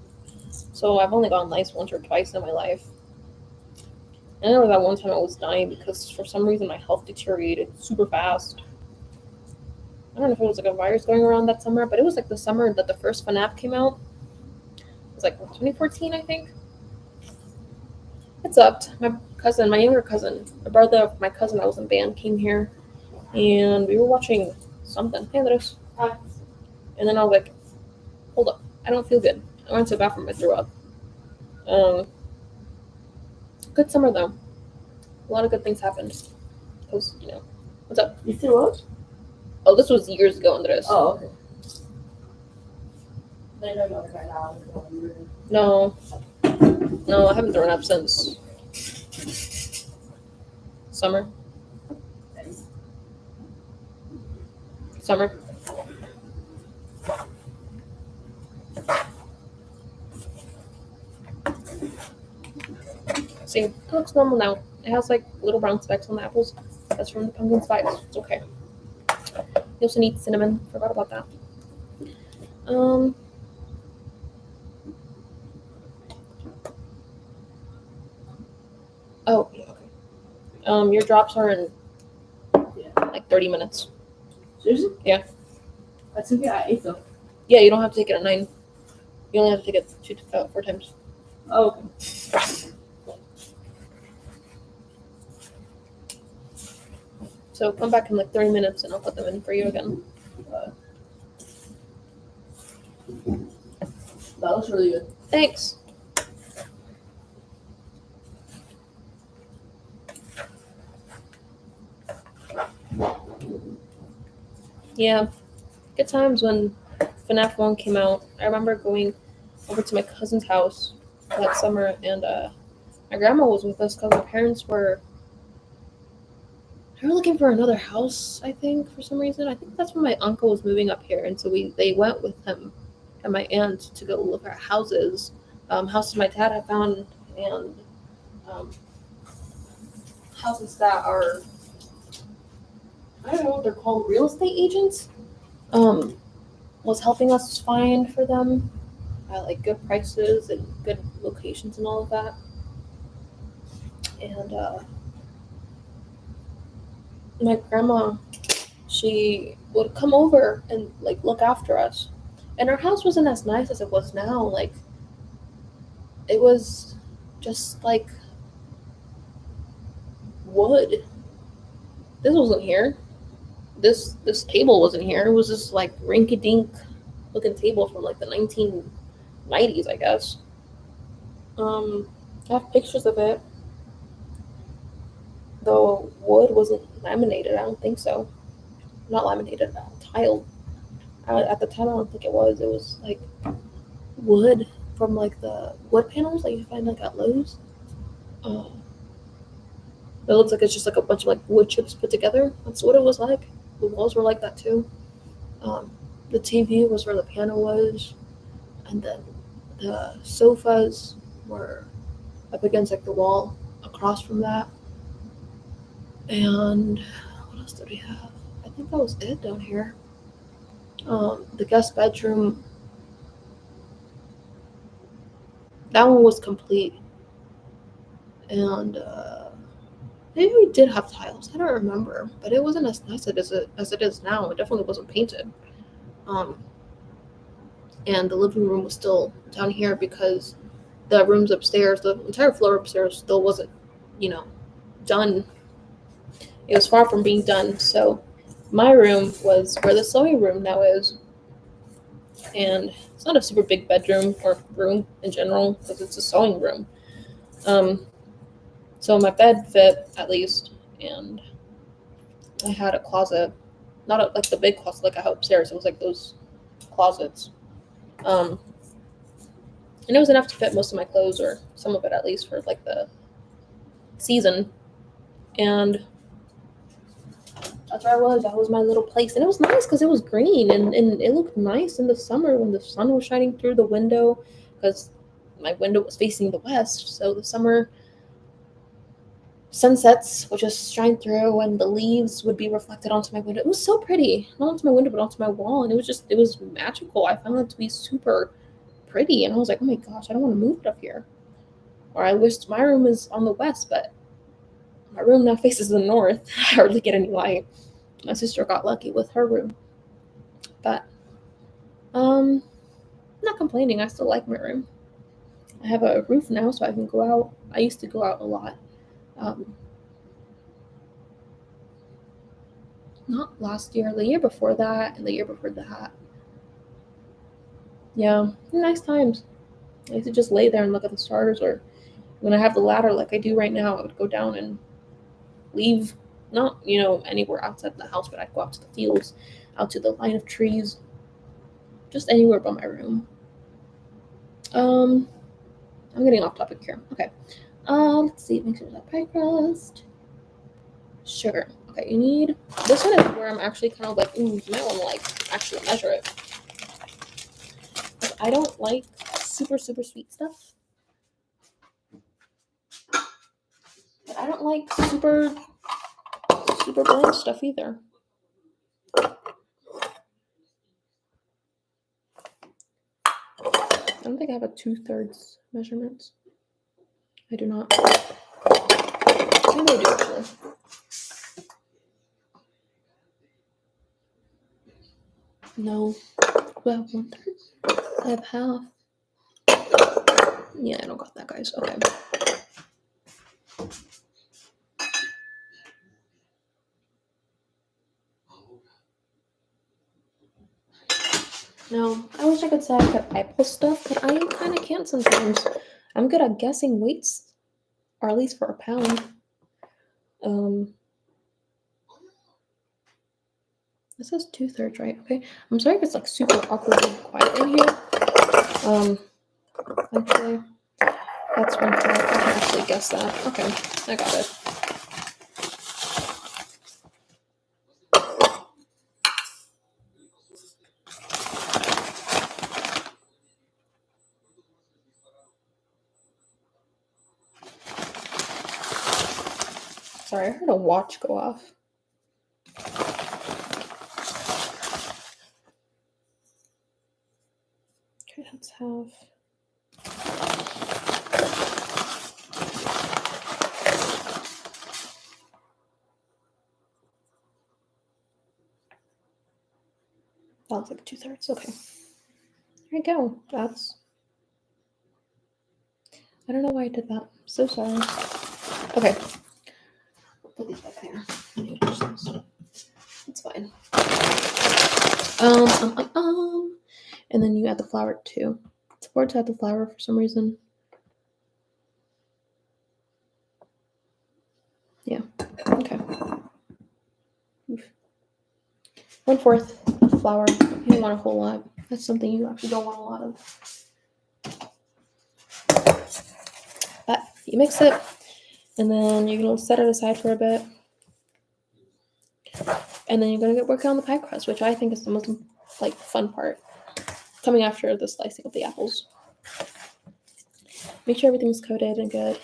so I've only gotten lice once or twice in my life. And I know that one time I was dying because for some reason my health deteriorated super fast. I don't know if it was like a virus going around that summer, but it was like the summer that the first FNAF came out. It was like 2014, I think. It sucked. My younger cousin, the brother of my cousin that was in band, came here, and we were watching something. Hey, Andres. Hi. And then I was like, hold up, I don't feel good. I went to the bathroom, I threw up. Good summer though. A lot of good things happened. Cause what's up? You threw up? Oh, this was years ago, Andres. Oh, okay. They don't know right now. No, I haven't thrown up since summer. See, it looks normal now. It has like little brown specks on the apples. That's from the pumpkin spice. It's okay. You also need cinnamon. Forgot about that. Oh, yeah, okay. Your drops are in like 30 minutes. Seriously? Yeah. I took it at 8 though. Yeah, you don't have to take it at 9. You only have to take it 4 times. Oh, okay. So come back in like 30 minutes and I'll put them in for you again. That looks really good. Thanks. Yeah, good times when FNAF 1 came out. I remember going over to my cousin's house that summer, and my grandma was with us because my parents were looking for another house, I think, for some reason. I think that's when my uncle was moving up here, and so they went with him and my aunt to go look at houses. Houses my dad had found, and houses that are, I don't know what they're called, real estate agents, was helping us find for them at like good prices and good locations and all of that. And my grandma, she would come over and like look after us. And our house wasn't as nice as it was now. Like, it was just like wood. This wasn't here. This table wasn't here. It was just like rinky-dink looking table from like the 1990s, I guess. I have pictures of it. The wood wasn't laminated. I don't think so. Not laminated, tiled. At the time, I don't think it was. It was like wood from like the wood panels that you find like at Lowe's. Uh, it looks like it's just like a bunch of like wood chips put together. That's what it was like. The walls were like that too. Um, the TV was where the piano was, and then the sofas were up against like the wall across from that. And what else did we have? I think that was it down here. The guest bedroom, that one was complete, and maybe we did have tiles. I don't remember, but it wasn't as nice as it is now. It definitely wasn't painted. And the living room was still down here because the rooms upstairs, the entire floor upstairs, still wasn't, done. It was far from being done. So my room was where the sewing room now is, and it's not a super big bedroom or room in general because it's a sewing room. So my bed fit at least, and I had a closet, not like the big closet like I have upstairs. It was like those closets, and it was enough to fit most of my clothes or some of it at least for like the season. And that's where I was. That was my little place, and it was nice because it was green and it looked nice in the summer when the sun was shining through the window because my window was facing the west. So the summer sunsets would just shine through and the leaves would be reflected onto my window. It was so pretty, not onto my window but onto my wall, and it was magical. I found it to be super pretty, and I was like, oh my gosh, I don't want to move it up here. Or I wished my room is on the west, but my room now faces the north. I hardly get any light. My sister got lucky with her room, but I'm not complaining. I still like my room. I have a roof now, so I can go out. I used to go out a lot. Not last year, the year before that, and the year before that. Yeah, nice times. I used to just lay there and look at the stars, or when I have the ladder like I do right now, I would go down and leave, not, anywhere outside the house, but I'd go out to the fields, out to the line of trees, just anywhere but my room. I'm getting off topic here. Okay. Let's see, make sure that pie crust. Sugar. Okay, you need, this one is where I'm actually kind of like, you might want to like actually measure it. I don't like super, super sweet stuff. But I don't like super, super bland stuff either. I don't think I have a 2/3 measurement. I do not. Maybe I do actually. No. Do I have 1/3? I have half. Yeah, I don't got that, guys. Okay. No, I wish I could say I could eyeball stuff, but I kind of can't sometimes. I'm good at guessing weights, or at least for a pound. This says 2/3, right? Okay. I'm sorry if it's like super awkwardly quiet in here. Actually, that's 1/4. I can actually guess that. Okay, I got it. Sorry, I heard a watch go off. Okay, let's have. That's like 2/3. Okay. There you go. That's. I don't know why I did that. I'm so sorry. Okay. Put these back there. It's fine. And then you add the flour too. It's hard to add the flour for some reason. Okay. 1/4 flour. You don't want a whole lot. That's something you actually don't want a lot of. But you mix it, and then you're gonna set it aside for a bit, and then you're gonna get working on the pie crust, which I think is the most fun part. Coming after the slicing of the apples. Make sure everything's coated and good.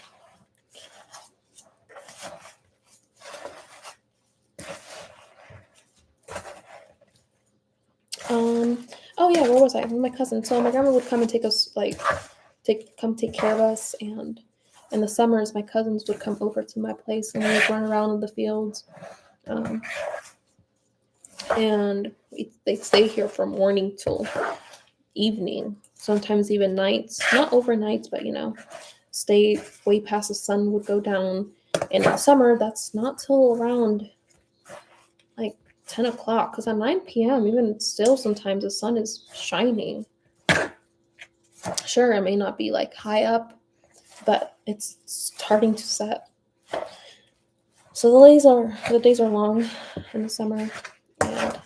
Oh yeah, where was I? With my cousin. So my grandma would come and take us, come take care of us, and in the summers, my cousins would come over to my place and we would run around in the fields. And they'd stay here from morning till evening, sometimes even nights. Not overnights, but stay way past the sun would go down. And in summer, that's not till around 10 o'clock, because at 9 p.m., even still, sometimes the sun is shining. Sure, it may not be high up, but it's starting to set. So the days are long in the summer, and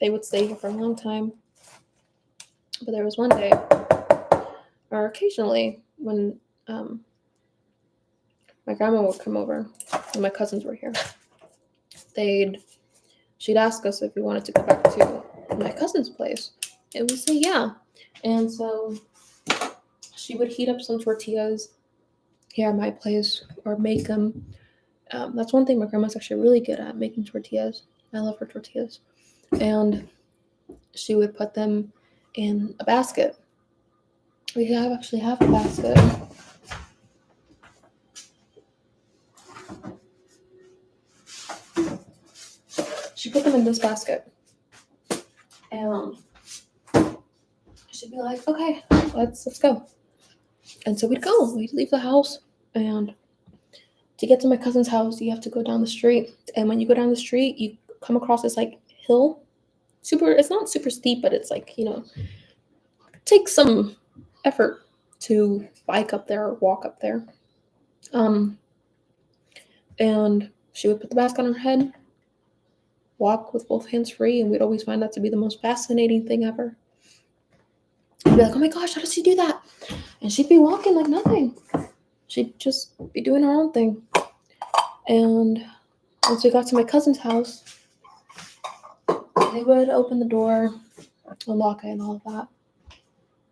they would stay here for a long time. But there was one day, or occasionally, when my grandma would come over and my cousins were here, she'd ask us if we wanted to go back to my cousin's place, and we'd say yeah. And so she would heat up some tortillas here at my place, or make them. That's one thing my grandma's actually really good at, making tortillas. I love her tortillas. And she would put them in a basket. We actually have a basket. She put them in this basket. And she'd be like, okay, let's go. And so we'd go. We'd leave the house, and to get to my cousin's house, you have to go down the street. And when you go down the street, you come across this hill. It's not super steep, but it's takes some effort to bike up there or walk up there. And she would put the basket on her head, walk with both hands free, and we'd always find that to be the most fascinating thing ever. I'd be like, oh my gosh, how does she do that? And she'd be walking like nothing. She'd just be doing her own thing. And once we got to my cousin's house, they would open the door, unlock it, and all of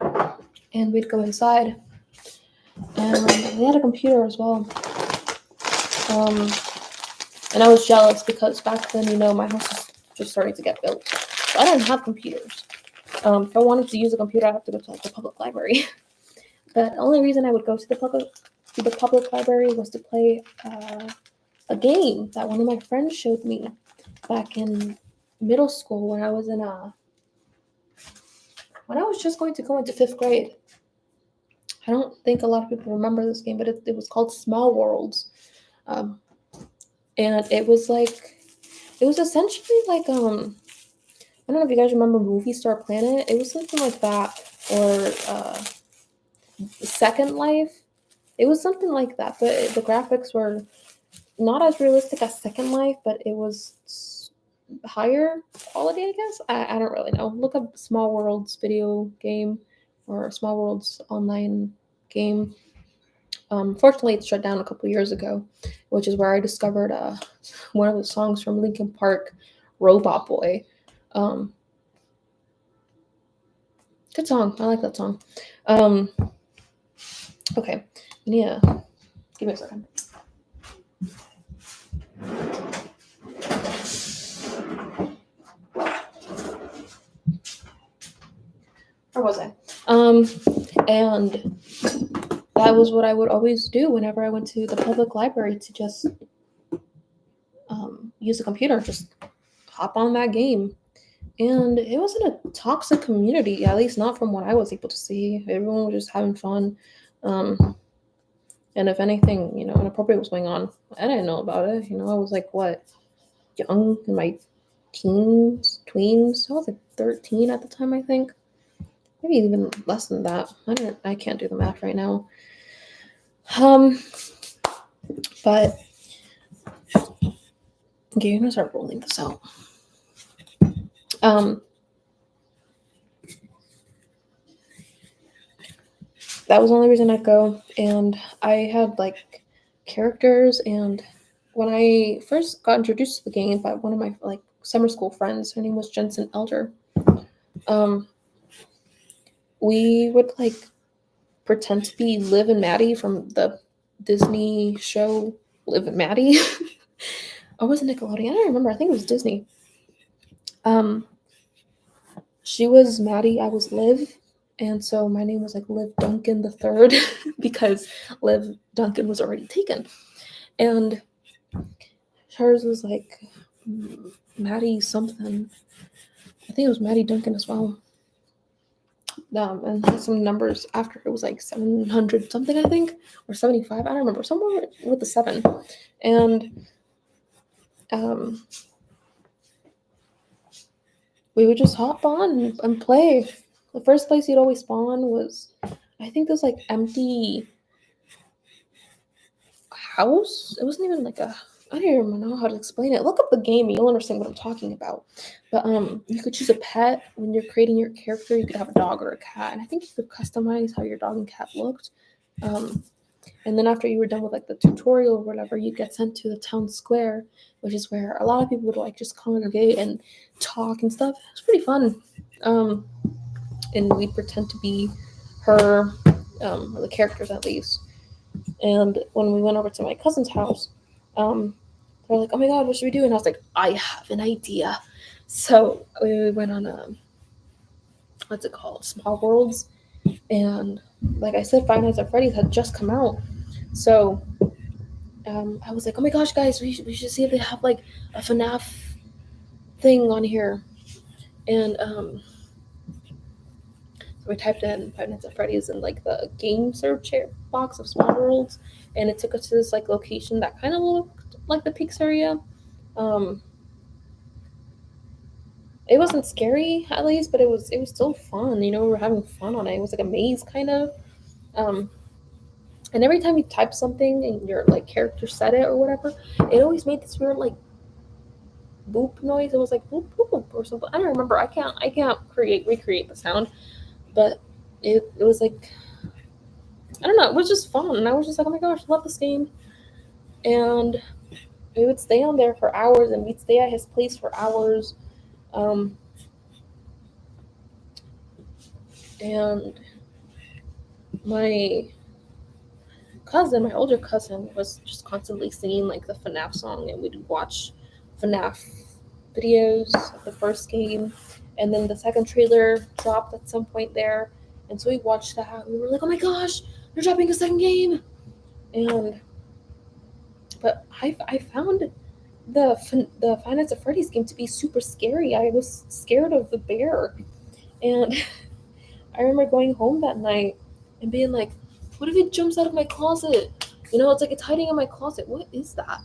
that. And we'd go inside. And they had a computer as well. And I was jealous because back then, my house was just starting to get built. So I didn't have computers. If I wanted to use a computer, I'd have to go to the public library. The only reason I would go to the public library was to play a game that one of my friends showed me back in middle school when I was just going to go into 5th grade. I don't think a lot of people remember this game, but it was called Small Worlds. And it was essentially I don't know if you guys remember Movie Star Planet. It was something like that, or Second Life. It was something like that, but the graphics were not as realistic as Second Life, but it was higher quality, I guess. I don't really know. Look up Small Worlds video game or Small Worlds online game. Fortunately, it shut down a couple years ago, which is where I discovered one of the songs from Linkin Park, Robot Boy. Good song. I like that song. Okay. Yeah. Give me a second. Where was I? And that was what I would always do whenever I went to the public library, to just use a computer, just hop on that game. And it wasn't a toxic community, at least not from what I was able to see. Everyone was just having fun. And if anything, inappropriate was going on, I didn't know about it. I was young in my tweens. I was 13 at the time, I think. Maybe even less than that. I can't do the math right now. But Okay, I'm gonna start rolling this out. That was the only reason I'd go, and I had like characters. And when I first got introduced to the game by one of my like summer school friends, her name was Jensen Elder. We would like pretend to be Liv and Maddie from the Disney show Liv and Maddie. Or was it Nickelodeon? I don't remember. I think it was Disney. She was Maddie, I was Liv, and so my name was like Liv Duncan the Third because Liv Duncan was already taken, and hers was like Maddie something. I think it was Maddie Duncan as well. And had some numbers after it was like 700 something, I think, or 75. I don't remember, somewhere with the 7, and we would just hop on and play. The first place you'd always spawn was, I think, this like empty house. It wasn't even like a, I don't even know how to explain it. Look up the game, you'll understand what I'm talking about. But you could choose a pet when you're creating your character. You could have a dog or a cat, and I think you could customize how your dog and cat looked. And then after you were done with like the tutorial or whatever, you get sent to the town square, which is where a lot of people would like just congregate and talk and stuff. It was pretty fun. And we'd pretend to be her, or the characters at least. And when we went over to my cousin's house, they're like, "Oh my god, what should we do?" And I was like, "I have an idea." So we went on what's it called? Small Worlds. And like I said, Five Nights at Freddy's had just come out. So I was like, "Oh my gosh, guys, we should see if they have like a FNAF thing on here." And so we typed in Five Nights at Freddy's in like the game search box of Small Worlds, and it took us to this like location that kind of looked like the Peaks area. It wasn't scary at least, but it was still fun. You know, we were having fun on it. It was like a maze kind of. And every time you type something and your like character said it or whatever, it always made this weird like boop noise. It was like boop boop or something. I don't remember. I can't recreate the sound, but it was like, I don't know. It was just fun, and I was just like, oh my gosh, I love this game. And we would stay on there for hours, and we'd stay at his place for hours. And my older cousin, was just constantly singing like the FNAF song, and we'd watch FNAF videos of the first game, and then the second trailer dropped at some point there, and so we watched that. We were like, oh my gosh, they're dropping a second game. But I found the Five Nights at Freddy's game to be super scary. I was scared of the bear, and I remember going home that night and being like, what if it jumps out of my closet? You know, it's like it's hiding in my closet. What is that?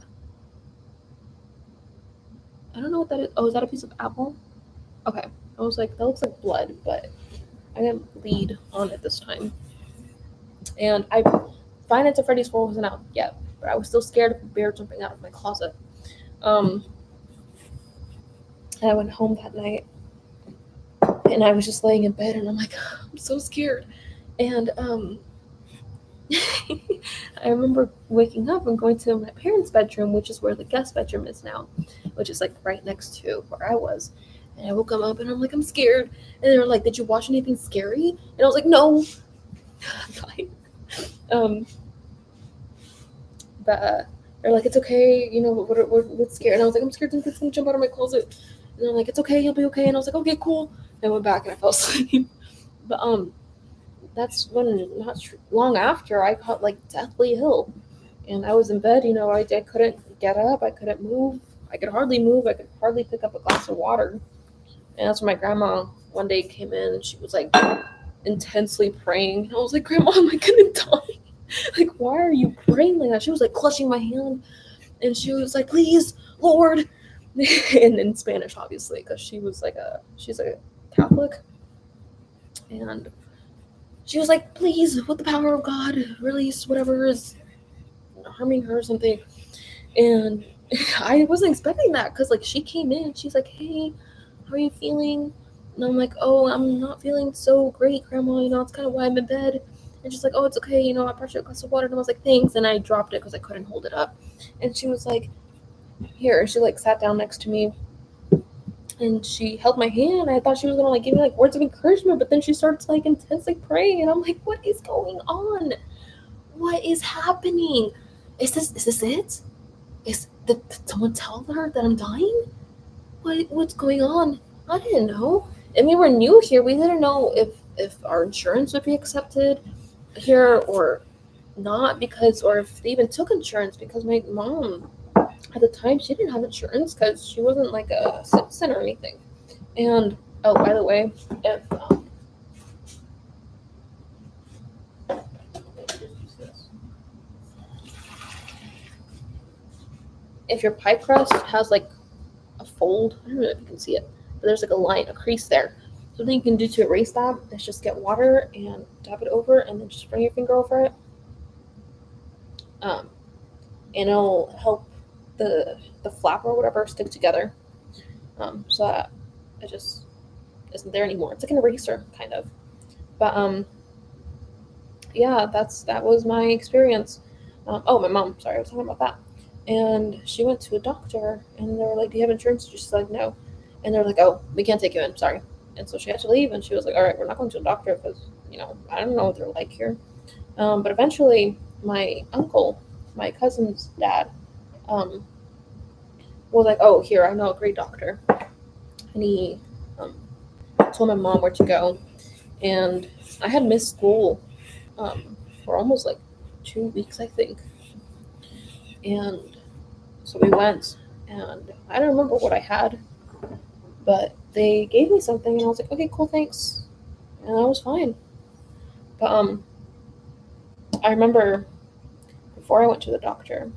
I don't know what that is. Oh, is that a piece of apple? Okay. I was like, that looks like blood, but I didn't bleed on it this time. And Five Nights at Freddy's 4 wasn't out yet, but I was still scared of a bear jumping out of my closet. And I went home that night, and I was just laying in bed, and I'm like, I'm so scared. And I remember waking up and going to my parents' bedroom, which is where the guest bedroom is now, which is like right next to where I was. And I woke them up, and I'm like, I'm scared. And they were like, did you watch anything scary? And I was like, no. But they're like, it's okay, you know, what's scared? And I was like, I'm scared it's gonna jump out of my closet. And they're like, it's okay, you'll be okay. And I was like, okay, cool. And I went back and I fell asleep. But that's when, not long after, I got like deathly ill, and I was in bed. You know, I couldn't get up, I couldn't move, I could hardly move, I could hardly pick up a glass of water. And that's when my grandma one day came in, and she was like intensely praying. And I was like, Grandma, am I gonna die? Like, why are you praying like that? She was like clutching my hand, and she was like, please, Lord. And in Spanish, obviously, because she's a Catholic. And she was like, please, with the power of God, release whatever is harming her or something. And I wasn't expecting that because like she came in, she's like, "Hey, how are you feeling?" And I'm like, "Oh, I'm not feeling so great, Grandma. You know, it's kind of why I'm in bed." And she's like, "Oh, it's okay. You know, I brought you a glass of water." And I was like, "Thanks." And I dropped it because I couldn't hold it up. And she was like, "Here." She like sat down next to me, and she held my hand. I thought she was gonna like give me like words of encouragement, but then she starts like intensely praying, and I'm like, "What is going on? What is happening? Is this it? Did someone tell her that I'm dying? What's going on?" I didn't know. And we were new here. We didn't know if our insurance would be accepted here or not, because or if they even took insurance, because my mom at the time she didn't have insurance because she wasn't like a citizen or anything. And oh, by the way, if your pie crust has like a fold, I don't know if you can see it, but there's like a line, a crease there. Something you can do to erase that is just get water and dab it over, and then just bring your finger over it. And it'll help the flap or whatever stick together, so that it just isn't there anymore. It's like an eraser kind of. But yeah, that was my experience. Oh, my mom. Sorry, I was talking about that. And she went to a doctor, and they were like, "Do you have insurance?" She's like, "No." And they're like, "Oh, we can't take you in. Sorry." And so she had to leave, and she was like, "All right, we're not going to a doctor because I don't know what they're like here." But eventually, my uncle, my cousin's dad, was like, "Oh, here, I know a great doctor," and he told my mom where to go. And I had missed school for almost like 2 weeks, I think. And so we went, and I don't remember what I had, but they gave me something, and I was like, "Okay, cool, thanks," and I was fine. But I remember before I went to the doctor,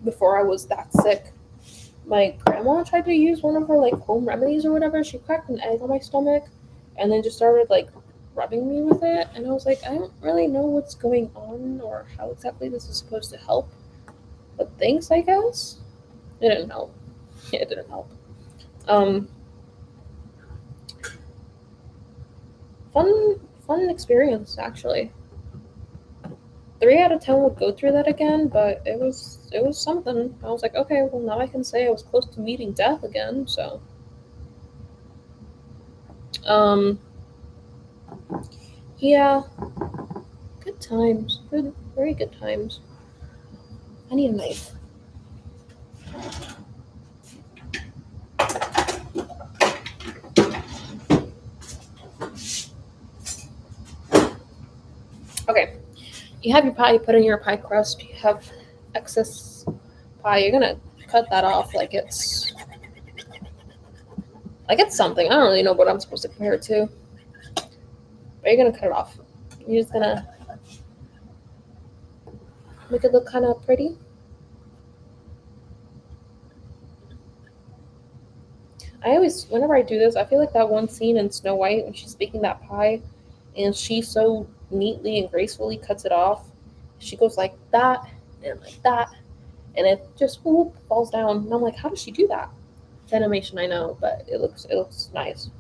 before I was that sick, my grandma tried to use one of her like home remedies or whatever. She cracked an egg on my stomach, and then just started like rubbing me with it, and I was like, I don't really know what's going on or how exactly this is supposed to help, but thanks, I guess. It didn't help. It didn't help. Fun experience, actually. 3 out of 10 would go through that again, but it was something. I was like, okay, well now I can say I was close to meeting death again. So, yeah, good times, very good times. I need a knife. Okay, you have your pie. You put in your pie crust. You have excess pie. You're gonna cut that off like it's something. I don't really know what I'm supposed to compare it to, but you're gonna cut it off. You're just gonna make it look kind of pretty. Whenever I do this, I feel like that one scene in Snow White when she's baking that pie, and she so neatly and gracefully cuts it off. She goes like that, and like that, and it just falls down. And I'm like, how does she do that? It's animation, I know, but it looks nice.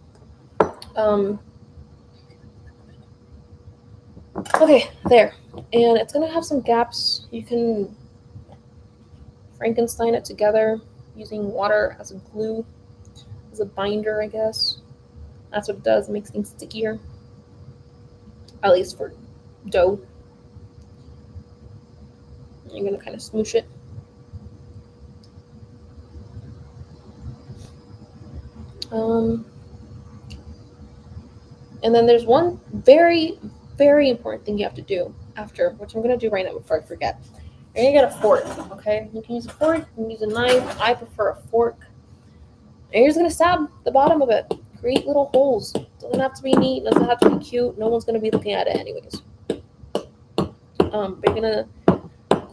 Okay, there. And it's gonna have some gaps. You can Frankenstein it together using water as a glue, as a binder, I guess. That's what it does. It makes things stickier. At least for dough. You're gonna kind of smoosh it. And then there's one very, very important thing you have to do after, which I'm gonna do right now before I forget. You're gonna get a fork, okay? You can use a fork, you can use a knife. I prefer a fork. And you're just gonna stab the bottom of it. Create little holes. Doesn't have to be neat, doesn't have to be cute. No one's gonna be looking at it anyways. But you're gonna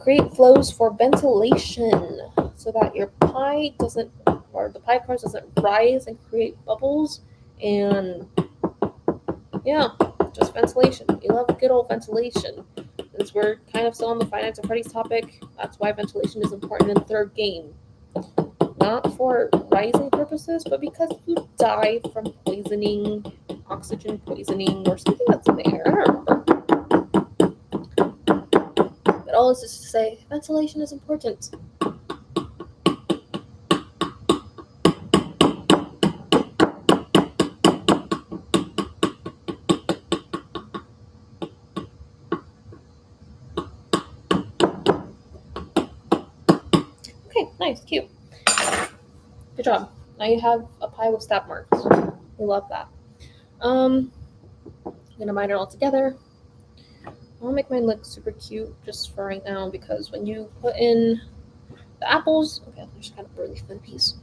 create flows for ventilation so that your pie doesn't, or the pie crust doesn't rise and create bubbles. And yeah, just ventilation. You love good old ventilation. since we're kind of still on the Five Nights at Freddy's topic, that's why ventilation is important in the third game. Not for rising purposes, but because you die from poisoning, oxygen poisoning, or something that's in the air. I don't remember. But all this is to say, ventilation is important. Okay, nice, cute. Good job. Now you have a pie with stab marks. We love that. I'm gonna mine it all together. I'll make mine look super cute just for right now because when you put in the apples, okay, there's kind of a really thin piece.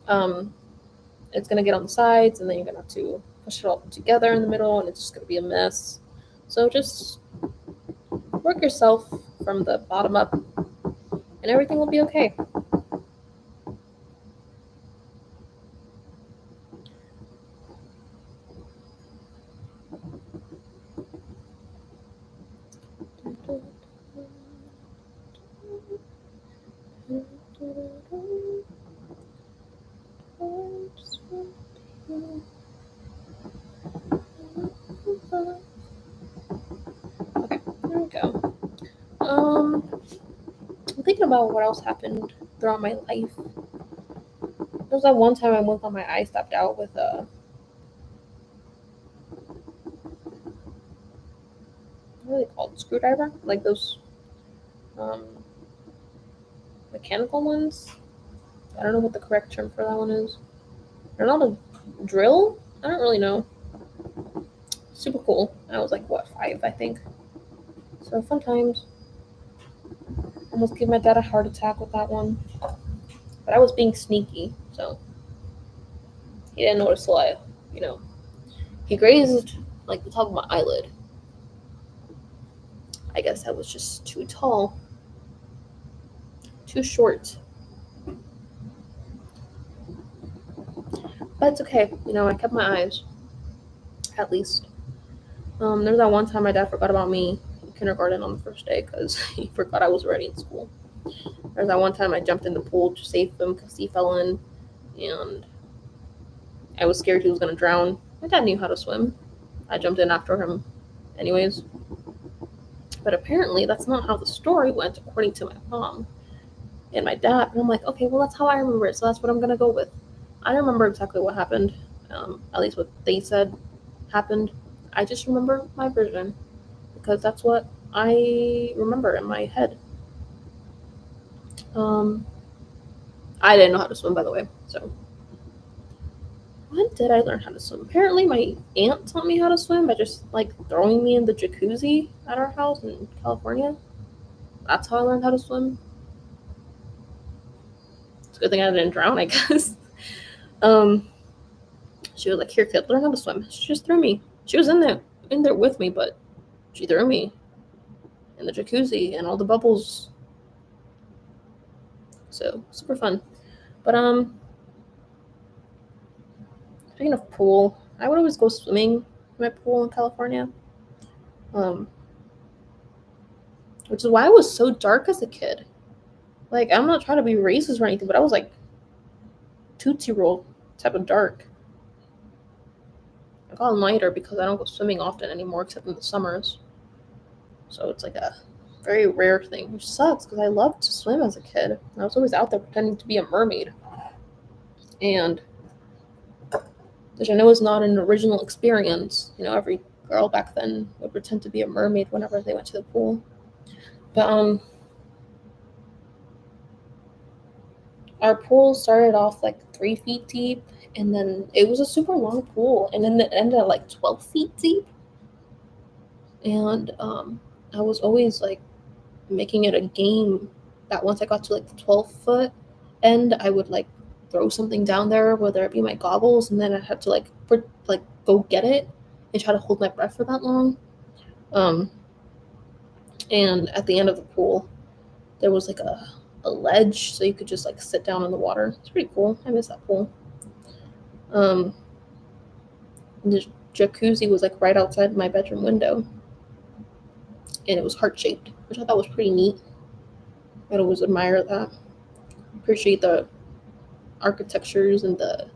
It's gonna get on the sides, and then you're gonna have to push it all together in the middle, and it's just gonna be a mess. So just work yourself from the bottom up, and everything will be okay. Okay, there we go. I'm thinking about what else happened throughout my life. There was that one time I went on my eye stepped out with a what are they called? Screwdriver? Like those mechanical ones? I don't know what the correct term for that one is. They're not a drill? I don't really know. Super cool. I was like, what, 5, I think. So fun times. Almost gave my dad a heart attack with that one. But I was being sneaky, so he didn't notice till I, he grazed like the top of my eyelid. I guess I was just too tall. Too short. But it's okay. I kept my eyes. At least. There was that one time my dad forgot about me in kindergarten on the first day because he forgot I was already in school. There was that one time I jumped in the pool to save him because he fell in, and I was scared he was going to drown. My dad knew how to swim. I jumped in after him anyways. But apparently that's not how the story went according to my mom and my dad. And I'm like, okay, well, that's how I remember it, so that's what I'm going to go with. I don't remember exactly what happened, at least what they said happened. I just remember my version because that's what I remember in my head. I didn't know how to swim, by the way, so when did I learn how to swim? Apparently my aunt taught me how to swim by just throwing me in the jacuzzi at our house in California. That's how I learned how to swim. It's a good thing I didn't drown, I guess. She was like, here, kid, learn how to swim. She just threw me. She was in there with me, but she threw me in the jacuzzi and all the bubbles. So super fun. But speaking of pool, I would always go swimming in my pool in California. Which is why I was so dark as a kid. I'm not trying to be racist or anything, but I was like Tootsie Roll type of dark. I got lighter because I don't go swimming often anymore except in the summers. So it's like a very rare thing, which sucks because I loved to swim as a kid. I was always out there pretending to be a mermaid. And which I know is not an original experience. Every girl back then would pretend to be a mermaid whenever they went to the pool. But our pool started off 3 feet deep, and then it was a super long pool, and then it ended at 12 feet deep. And I was always making it a game that once I got to the 12-foot end, I would throw something down there, whether it be my goggles, and then I had to go get it and try to hold my breath for that long. And at the end of the pool, there was a ledge, so you could just sit down in the water. It's pretty cool. I miss that pool. The jacuzzi was right outside my bedroom window, and it was heart-shaped, which I thought was pretty neat. I always admire that. Appreciate the architectures and the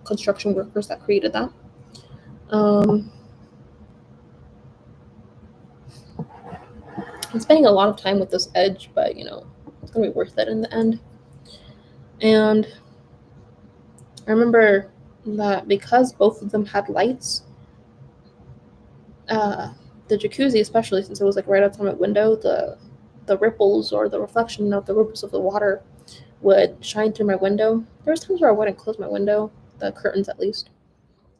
construction workers that created that. I'm spending a lot of time with this edge, but it's gonna be worth it in the end. And I remember that because both of them had lights, the jacuzzi, especially since it was like right outside my window, the ripples or the reflection of the ripples of the water would shine through my window. There was times where I wouldn't close my window, the curtains at least.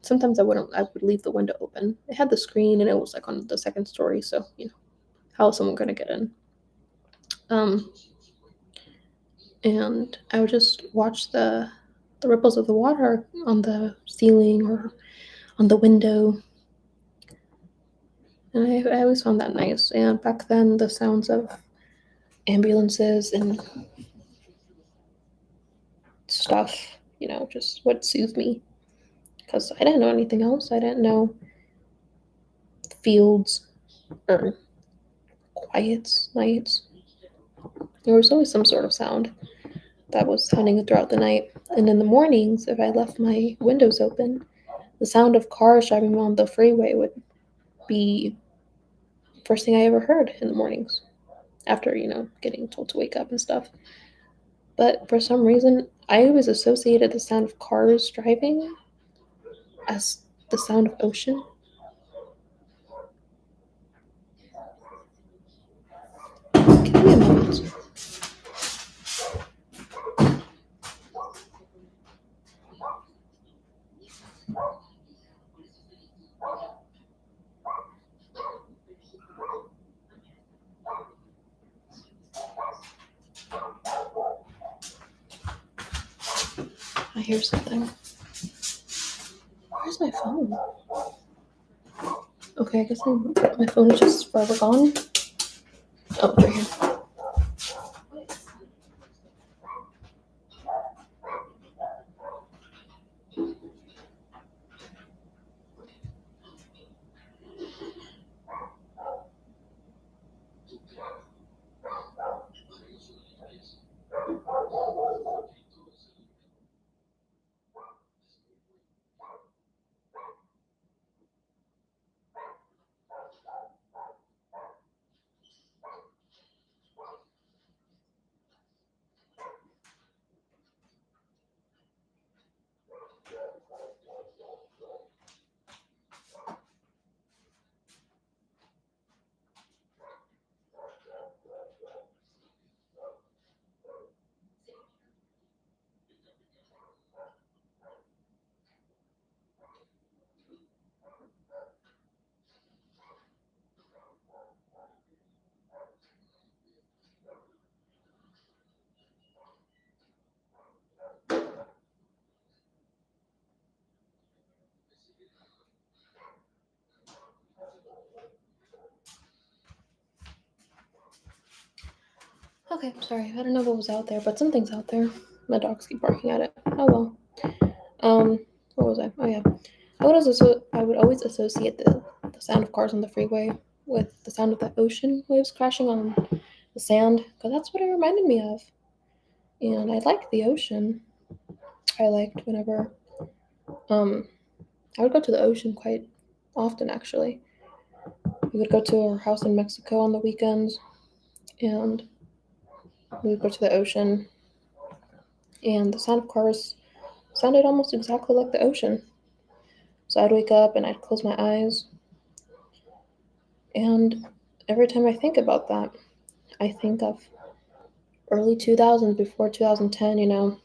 Sometimes I would leave the window open. It had the screen and it was like on the second story, so how is someone gonna get in? And I would just watch the ripples of the water on the ceiling or on the window. And I always found that nice. And back then, the sounds of ambulances and stuff, just would soothe me. Because I didn't know anything else. I didn't know fields or quiet nights. There was always some sort of sound that was sounding throughout the night. And in the mornings, if I left my windows open, the sound of cars driving on the freeway would be the first thing I ever heard in the mornings after, getting told to wake up and stuff. But for some reason, I always associated the sound of cars driving as the sound of ocean. Give me a moment. I hear something. Where's my phone? Okay, I guess my phone is just forever gone. Oh, it's right here. Okay, sorry. I don't know what was out there, but something's out there. My dogs keep barking at it. Oh well. What was I? Oh yeah. I would always associate the sound of cars on the freeway with the sound of the ocean waves crashing on the sand, because that's what it reminded me of. And I liked the ocean. I liked whenever I would go to the ocean quite often actually. We would go to our house in Mexico on the weekends, and we would go to the ocean, and the sound of cars sounded almost exactly like the ocean. So I'd wake up and I'd close my eyes, and every time I think about that, I think of early 2000s, before 2010,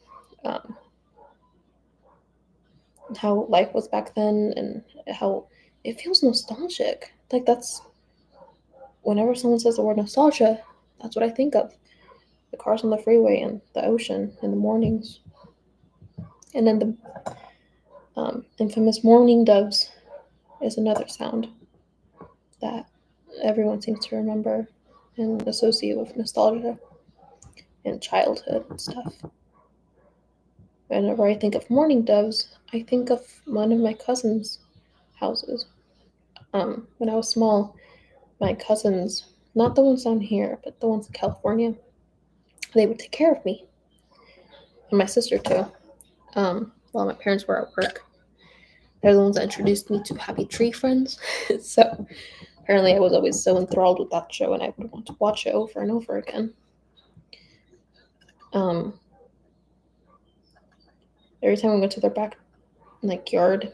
how life was back then and how it feels nostalgic. Like that's, whenever someone says the word nostalgia, that's what I think of. The cars on the freeway and the ocean in the mornings. And then the infamous mourning doves is another sound that everyone seems to remember and associate with nostalgia and childhood and stuff. Whenever I think of mourning doves, I think of one of my cousin's houses. When I was small, my cousins, not the ones down here, but the ones in California, they would take care of me and my sister too. While my parents were at work, they're the ones that introduced me to Happy Tree Friends. So apparently, I was always so enthralled with that show, and I would want to watch it over and over again. Every time we went to their back, yard,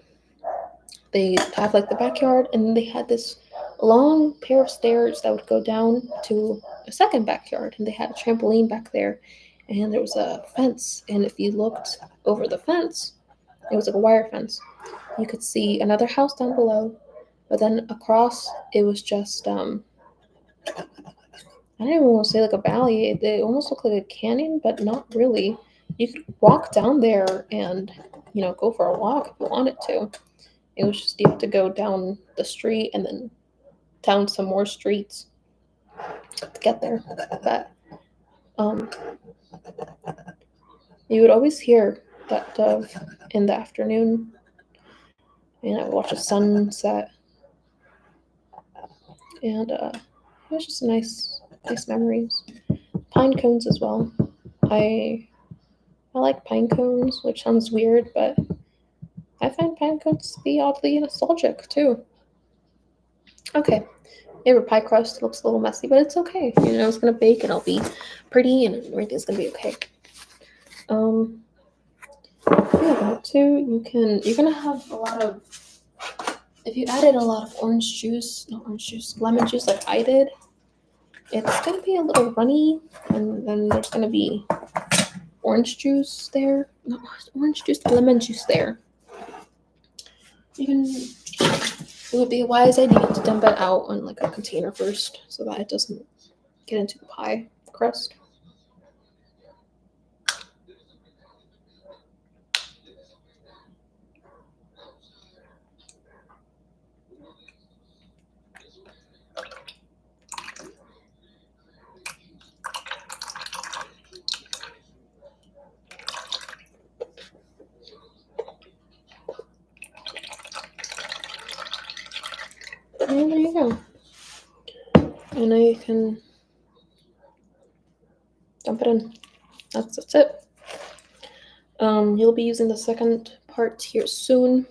they have like the backyard, and they had this long pair of stairs that would go down to a second backyard, and they had a trampoline back there, and there was a fence, and if you looked over the fence, it was like a wire fence. You could see another house down below, but then across it was just I don't even want to say like a valley. It almost looked like a canyon, but not really. You could walk down there and go for a walk if you wanted to. It was just you have to go down the street and then down some more streets to get there. But you would always hear that dove in the afternoon, and I would watch the sunset, and it was just nice memories. Pine cones as well. I like pine cones, which sounds weird, but I find pine cones to be oddly nostalgic too. Okay, favorite pie crust looks a little messy, but it's okay. It's gonna bake and it'll be pretty and everything's gonna be okay. That too. You're gonna have a lot of. If you added a lot of lemon juice like I did, it's gonna be a little runny, and then there's gonna be lemon juice there. It would be a wise idea to dump it out on like a container first, so that it doesn't get into the pie crust. And there you go. And now you can dump it in. That's it. You'll be using the second part here soon.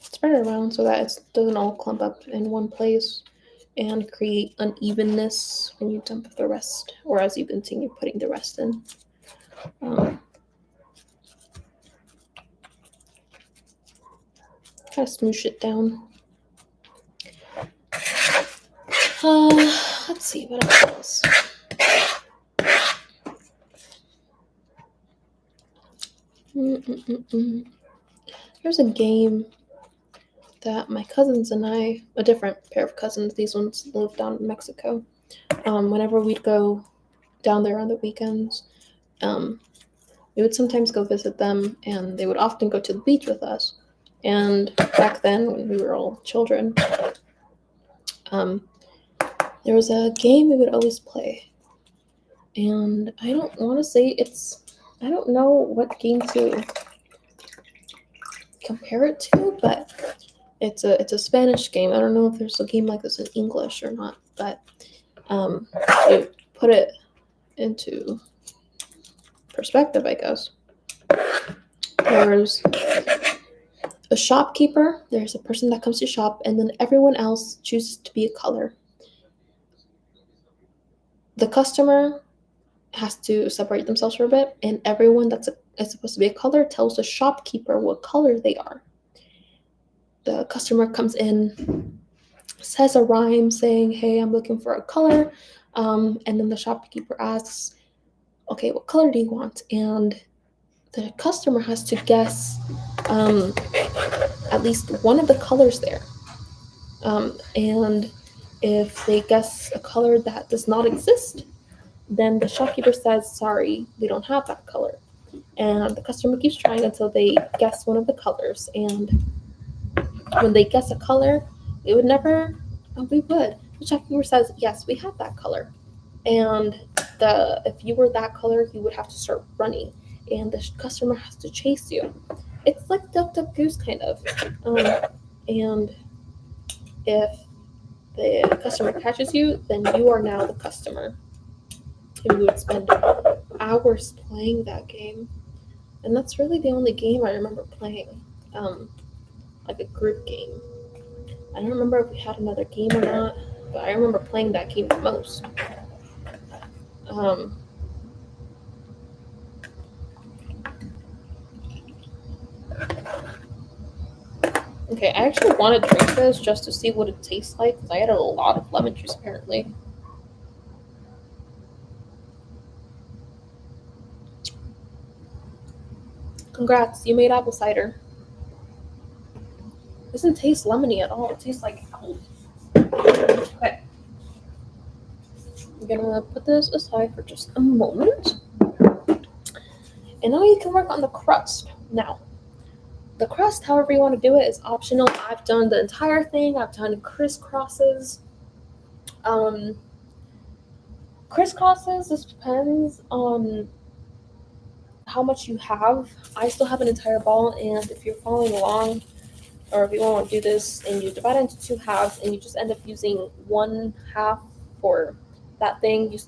Spread it around so that it doesn't all clump up in one place and create unevenness when you dump the rest, or as you continue putting the rest in. Kind of smoosh it down. Let's see what else. There's a game that my cousins and I, a different pair of cousins, these ones live down in Mexico. Whenever we'd go down there on the weekends, we would sometimes go visit them, and they would often go to the beach with us. And back then, when we were all children, there was a game we would always play. And I don't want to say I don't know what game to compare it to, but it's a Spanish game. I don't know if there's a game like this in English or not, but to put it into perspective, I guess. There's a shopkeeper, there's a person that comes to shop, and then everyone else chooses to be a color. The customer has to separate themselves for a bit, and everyone that's supposed to be a color tells the shopkeeper what color they are. The customer comes in, says a rhyme saying, "Hey, I'm looking for a color," and then the shopkeeper asks, "Okay, what color do you want?" And the customer has to guess at least one of the colors there. And if they guess a color that does not exist, then the shopkeeper says, "Sorry, we don't have that color." And the customer keeps trying until they guess one of the colors. And when they guess a color, we would. The shopkeeper says, "Yes, we have that color." And if you were that color, you would have to start running, and the customer has to chase you. It's like Duck Duck Goose kind of. And if the customer catches you, then you are now the customer. And we would spend hours playing that game, and that's really the only game I remember playing, like a group game. I don't remember if we had another game or not, but I remember playing that game the most. Okay, I actually want to drink this just to see what it tastes like, because I had a lot of lemon juice apparently. Congrats, you made apple cider. It doesn't taste lemony at all. It tastes like apple. Okay. I'm gonna put this aside for just a moment. And now you can work on the crust. Now, the crust, however you want to do it, is optional. I've done the entire thing. I've done crisscrosses. Crisscrosses, this depends on how much you have. I still have an entire ball, and if you're following along, or if you want to do this and you divide it into 2 halves and you just end up using 1 half for that thing, you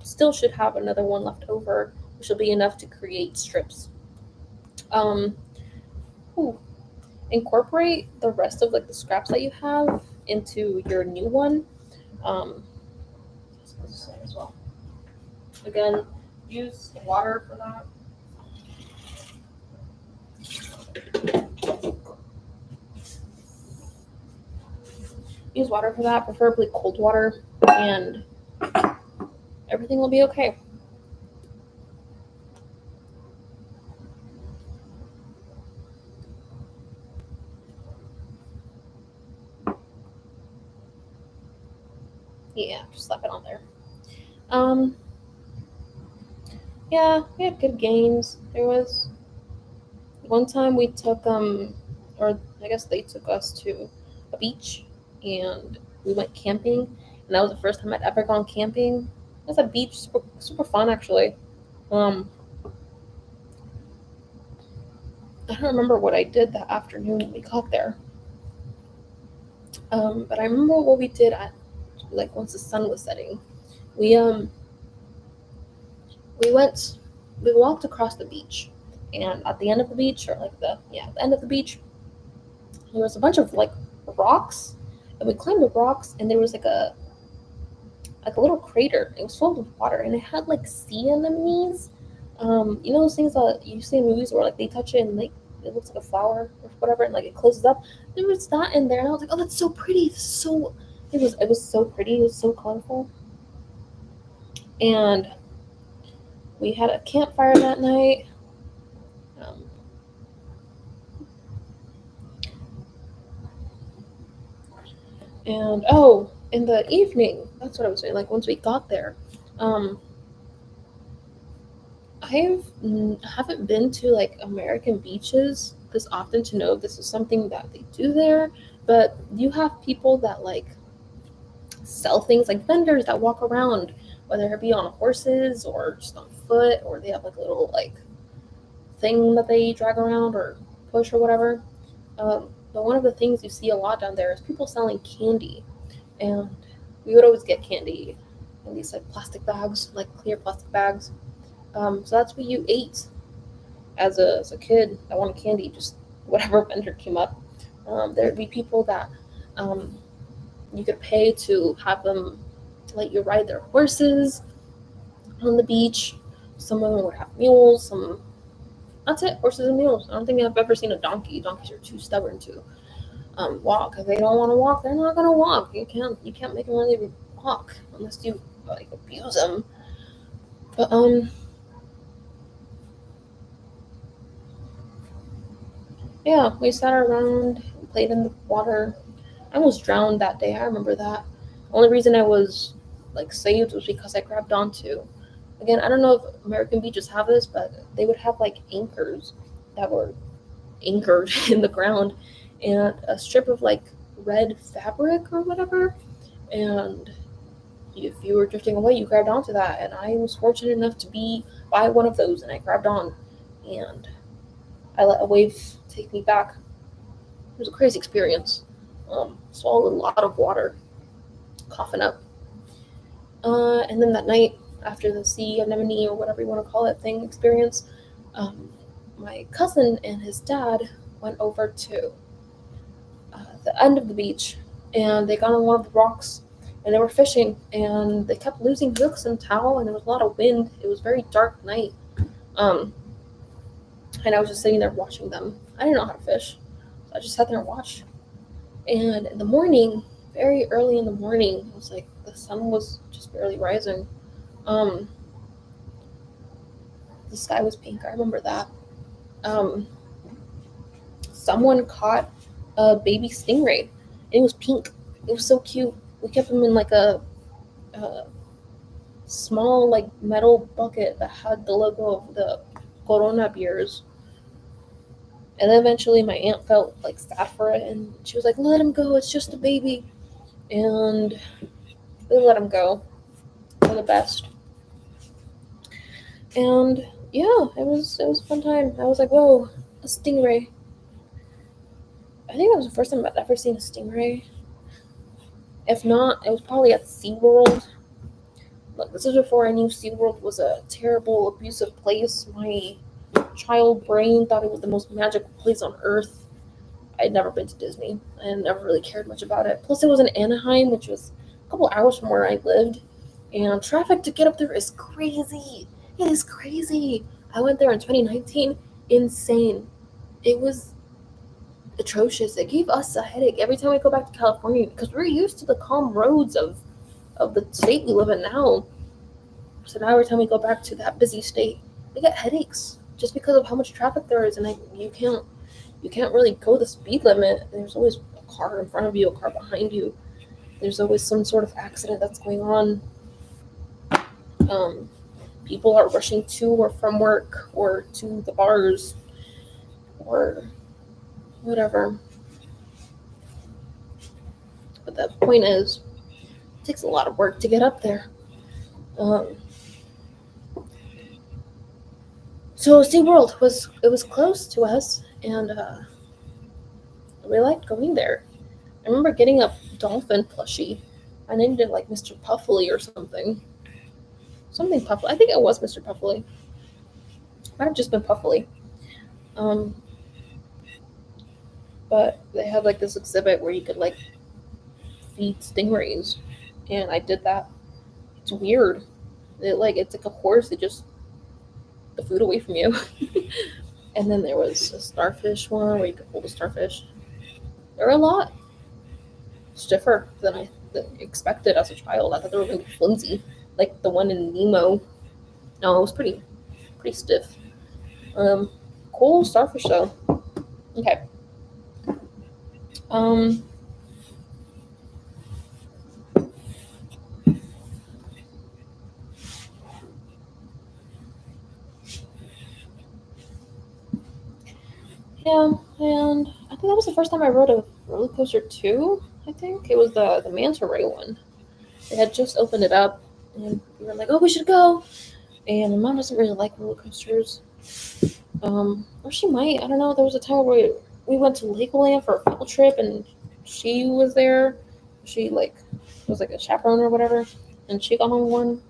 still should have another one left over, which will be enough to create strips. Incorporate the rest of like the scraps that you have into your new one. As well. Again, use water for that. Use water for that, preferably cold water, and everything will be okay. Yeah, just slap it on there. Yeah, we had good games. There was one time we took or I guess they took us to a beach and we went camping, and that was the first time I'd ever gone camping. It was a beach, super fun actually. I don't remember what I did that afternoon when we got there. But I remember what we did at like once the sun was setting. We walked across the beach, and at the end of the beach, or like the end of the beach, there was a bunch of like rocks, and we climbed the rocks, and there was like a little crater. It was filled with water, and it had like sea anemones. You know those things that you see in movies where like they touch it and like it looks like a flower or whatever, and like it closes up. There was that in there, and I was like, oh, that's so pretty. It was so pretty. It was so colorful. And we had a campfire that night. And in the evening, that's what I was saying. Like once we got there, I haven't been to like American beaches this often to know if this is something that they do there. But you have people that like sell things, like vendors that walk around, whether it be on horses or just on foot, or they have like a little like thing that they drag around or push or whatever. But one of the things you see a lot down there is people selling candy, and we would always get candy in these like plastic bags, like clear plastic bags. So that's what you ate as a kid that wanted candy, just whatever vendor came up. There'd be people that you could pay to have them let you ride their horses on the beach. Some of them would have mules, that's it, horses and mules. I don't think I've ever seen a donkey. Donkeys are too stubborn to walk. If they don't want to walk, they're not gonna walk. You can't make them really walk unless you like abuse them. But yeah, we sat around, played in the water. I almost drowned that day. I remember that. The only reason I was like saved was because I grabbed onto. Again, I don't know if American beaches have this, but they would have like anchors that were anchored in the ground, and a strip of like red fabric or whatever, and if you were drifting away, you grabbed onto that, and I was fortunate enough to be by one of those, and I grabbed on, and I let a wave take me back. It was a crazy experience. Swallowed a lot of water, coughing up. And then that night, after the sea anemone or whatever you want to call it thing experience, my cousin and his dad went over to the end of the beach, and they got on one of the rocks, and they were fishing, and they kept losing hooks and towel, and there was a lot of wind. It was a very dark night. And I was just sitting there watching them. I didn't know how to fish, so I just sat there and watched. And in the morning, very early in the morning, it was like the sun was just barely rising. The sky was pink. I remember that. Someone caught a baby stingray, and it was pink. It was so cute. We kept them in like a small like metal bucket that had the logo of the Corona beers. And then eventually my aunt felt like sad for it, and she was like, "Let him go, it's just a baby." And they let him go for the best. And yeah, it was a fun time. I was like, "Whoa, a stingray." I think that was the first time I'd ever seen a stingray. If not, it was probably at SeaWorld. Look, this is before I knew SeaWorld was a terrible, abusive place. My child brain thought it was the most magical place on earth. I'd never been to Disney. I never really cared much about it. Plus, it was in Anaheim, which was a couple hours from where I lived. And traffic to get up there is crazy. It is crazy. I went there in 2019. Insane. It was atrocious. It gave us a headache every time we go back to California because we're used to the calm roads of the state we live in now. So now every time we go back to that busy state, we get headaches just because of how much traffic there is, and you can't really go the speed limit. There's always a car in front of you, a car behind you. There's always some sort of accident that's going on. People are rushing to or from work or to the bars or whatever. But the point is, it takes a lot of work to get up there. So SeaWorld was close to us, and we liked going there. I remember getting a dolphin plushie. I named it like Mr. Puffly or something. Something Puffly. I think it was Mr. Puffly. Might have just been Puffly. But they had like this exhibit where you could like feed stingrays, and I did that. It's weird. It's like a horse. It just the food away from you. And then there was a starfish one where you could hold a starfish. There were a lot stiffer than I expected as a child. I thought they were going to be flimsy, like the one in Nemo. No, it was pretty stiff. Cool starfish though. Okay. Yeah, and I think that was the first time I rode a roller coaster too. I think it was the manta ray one. They had just opened it up, and we were like, "Oh, we should go." And my mom doesn't really like roller coasters. Or she might. I don't know. There was a time where we went to Legoland for a field trip, and she was there. She was like a chaperone or whatever, and she got on one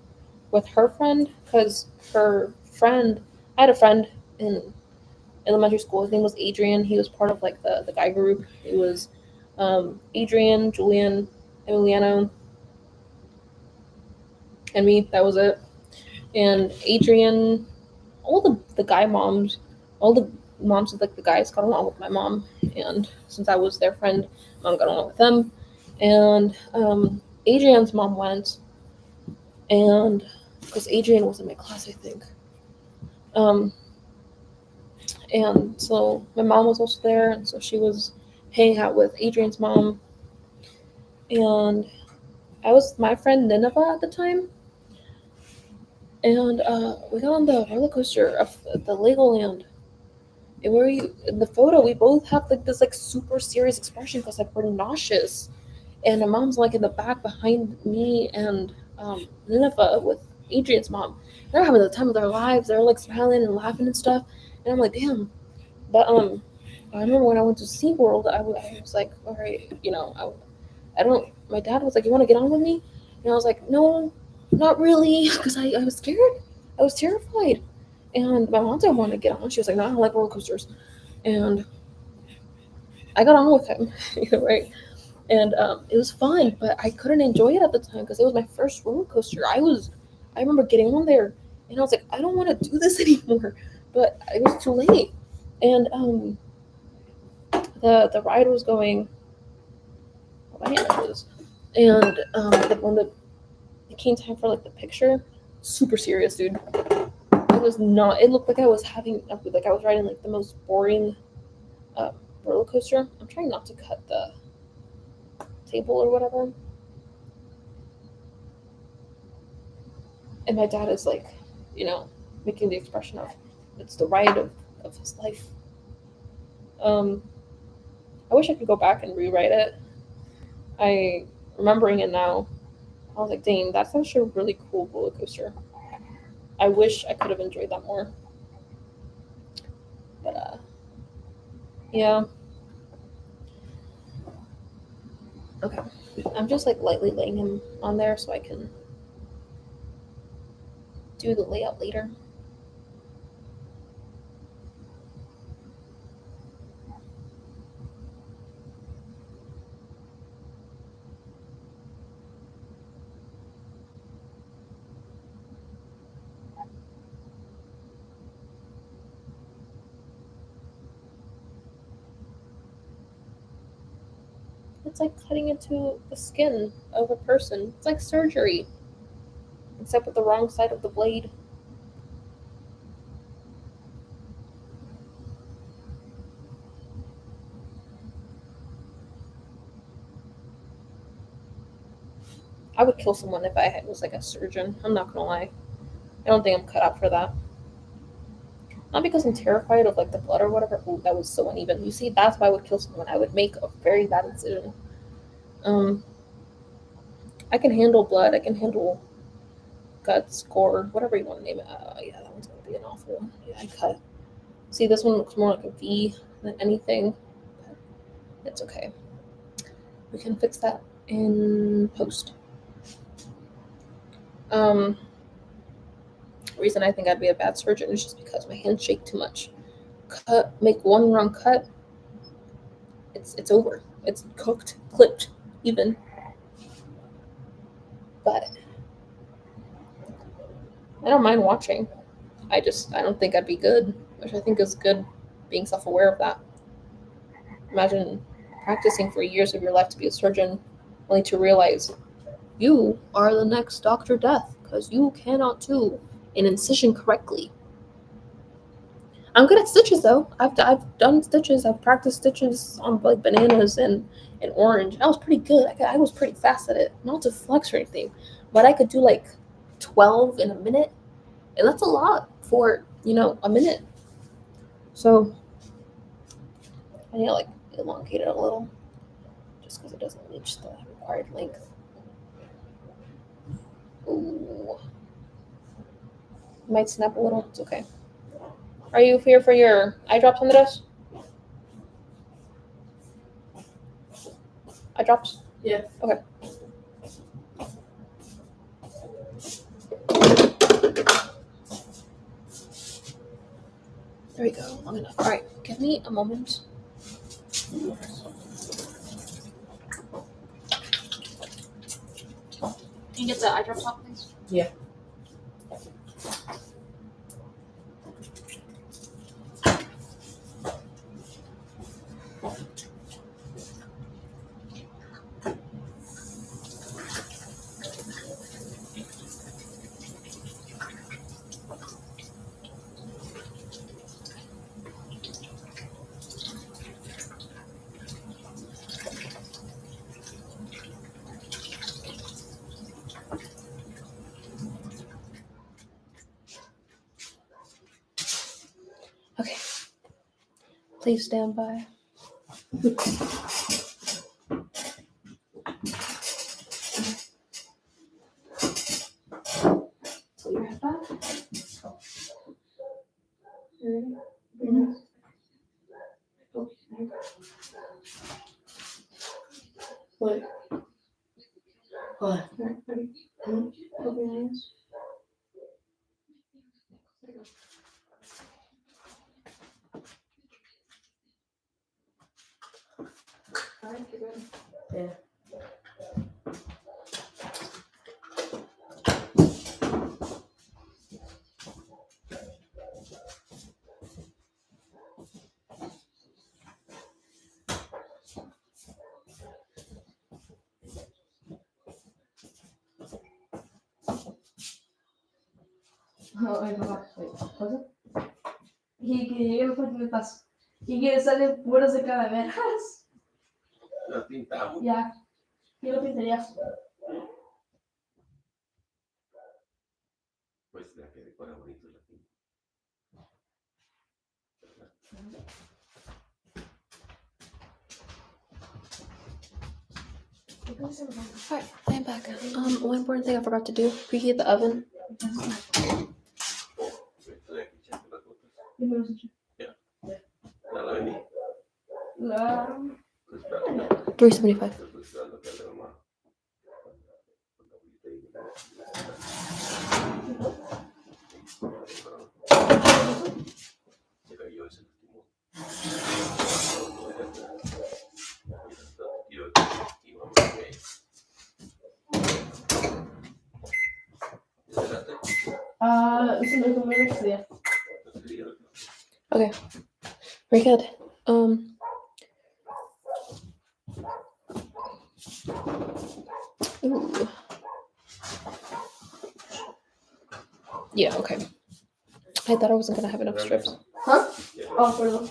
with her friend because her friend. I had a friend in elementary school. His name was Adrian. He was part of like the guy group. It was Adrian, Julian, Emiliano, and me. That was it. And Adrian, all the guy moms, all the moms of like the guys got along with my mom, and since I was their friend, mom got along with them. And Adrian's mom went, and because Adrian was in my class, I think. And so my mom was also there, and so she was hanging out with Adrian's mom. And I was with my friend Nineveh at the time. And we got on the roller coaster of the Legoland. And in the photo, we both have like this like super serious expression because like we're nauseous. And my mom's like in the back behind me and Nineveh with Adrian's mom. They're having the time of their lives. They're like smiling and laughing and stuff. And I'm like, damn. But I remember when I went to SeaWorld, I was like, all right, I don't. My dad was like, you want to get on with me? And I was like, no, not really, because I was scared. I was terrified. And my mom didn't want to get on. She was like, no, I don't like roller coasters. And I got on with him, right? And it was fun, but I couldn't enjoy it at the time because it was my first roller coaster. I remember getting on there, and I was like, I don't want to do this anymore, but it was too late. And the ride was going. Oh, my hand is. And when it came time for like the picture, super serious, dude. It was not. It looked like I was riding like the most boring roller coaster. I'm trying not to cut the table or whatever. And my dad is like, making the expression of it's the ride of his life. I wish I could go back and rewrite it. Remembering it now, I was like, dang, that's actually a really cool roller coaster. I wish I could have enjoyed that more. But yeah. Okay. I'm just like lightly laying him on there so I can do the layout later. It's like cutting into the skin of a person. It's like surgery, except with the wrong side of the blade. I would kill someone if I was like a surgeon. I'm not gonna lie. I don't think I'm cut out for that. Not because I'm terrified of like the blood or whatever. Ooh, that was so uneven. You see, that's why I would kill someone. I would make a very bad incision. I can handle blood. I can handle guts, gore, whatever you want to name it. Yeah, that one's gonna be an awful one. Yeah, I cut. See, this one looks more like a V than anything. But it's okay. We can fix that in post. Reason I think I'd be a bad surgeon is just because my hands shake too much. Make one wrong cut, it's over. It's cooked, clipped, even. But I don't mind watching. I don't think I'd be good, which I think is good being self-aware of that. Imagine practicing for years of your life to be a surgeon, only to realize you are the next Dr. Death because you cannot do an incision correctly. I'm good at stitches though. I've done stitches. I've practiced stitches on like bananas and orange. I was pretty good. I was pretty fast at it. Not to flex or anything, but I could do like 12 in a minute, and that's a lot for a minute. So I need to like elongate it a little, just because it doesn't reach the required length. Ooh. Might snap a little. It's okay. Are you here for your eye drops on the desk? Eye drops? Yeah. Okay. There we go. Long enough. All right. Give me a moment. Can you get the eye drops off, please? Yeah. Okay. Please stand by. What? What? Open your eyes. Yeah. Oh, I forgot. Wait, was it? Y que me pasó. Y que sale puras de calaveras. La pintamos. Ya. ¿Qué lo pintaría? Pues la que decora bonito la pinta. Alright, I am back. One important thing I forgot to do: preheat the oven. Esto de aquí echando las gotas. ¿Qué me lo has hecho? Ya la vení. La... Estoy esperando. 375. Estoy esperando que la mamá. Se cayó y se lastimó. Y vamos a ver. Eso me tomé el otro día. Okay, very good. Ooh. Yeah, okay. I thought I wasn't gonna have enough strips. Huh? Oh, perdón.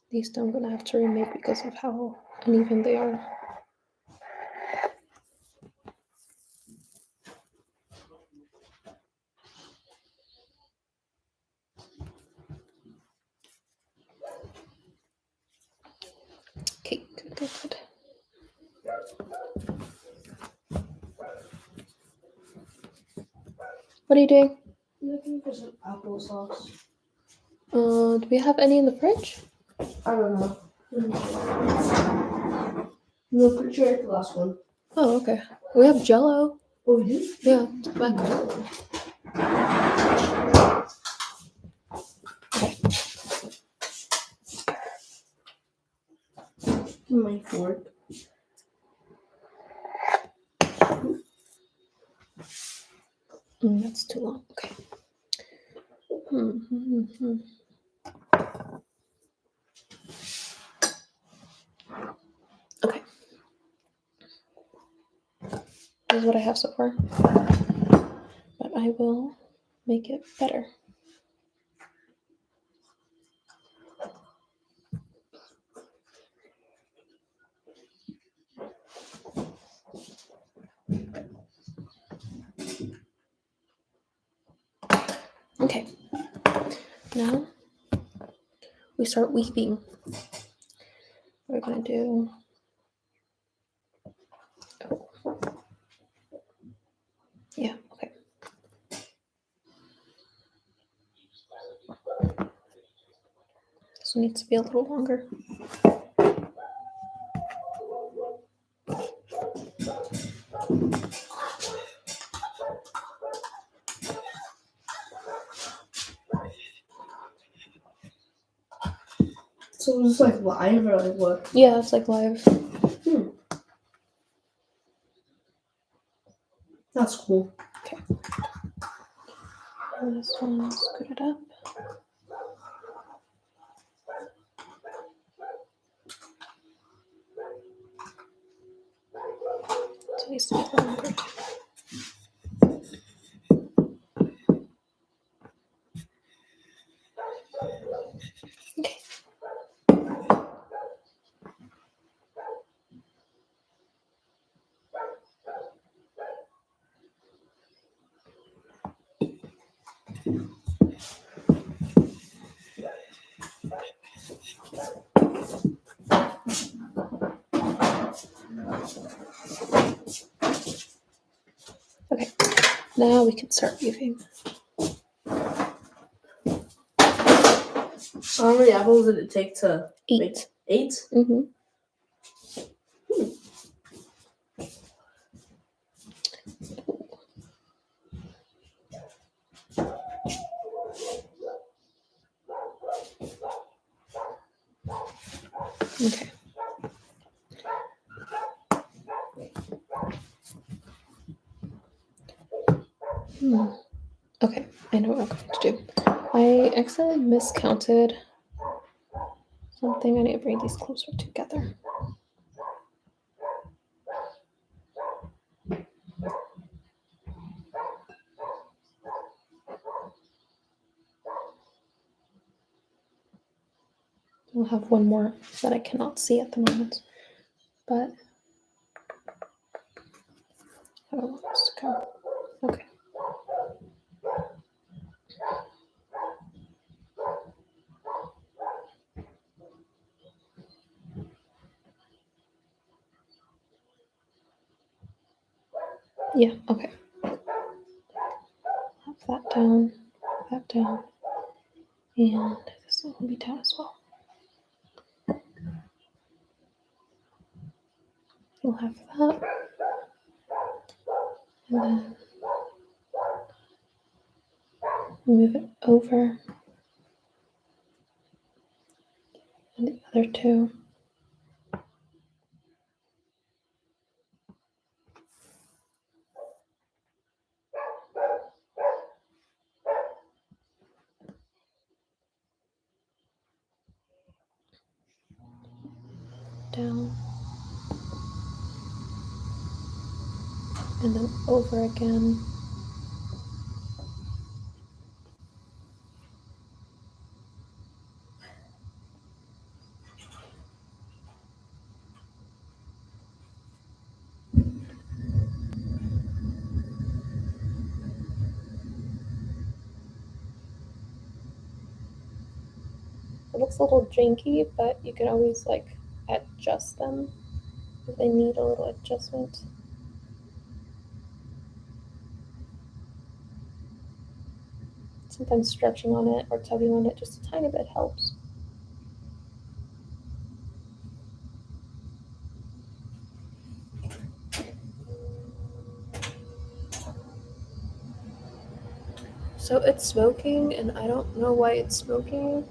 These two I'm gonna have to remake because of how uneven they are. Okay, good. What are you doing? Looking for some applesauce. Do we have any in the fridge? I don't know. No, pretty sure it's the last one. Oh, okay. We have Jello. Oh, we do? Yeah, it's back. My fork. That's too long. Okay. Okay. This is what I have so far. But I will make it better. Okay. Now we start weaving. We're gonna do. Yeah, okay. This one needs to be a little longer. So it's like live or like what? Yeah, it's like live. That's cool. And this one, scoot it up. So it needs to be longer. Okay. Now we can start weaving. How many apples did it take to 8. make 8? Mm-hmm. Okay. Okay, I know what I'm going to do. I accidentally miscounted something. I need to bring these closer together. We'll have one more that I cannot see at the moment, but I don't want this to go. Okay. Yeah, okay. Have that down, and this one will be down as well. We'll have that, and then move it over, and the other two. Down, and then over again. It looks a little janky, but you can always like adjust them if they need a little adjustment. Sometimes stretching on it or tugging on it just a tiny bit helps. So it's smoking, and I don't know why it's smoking.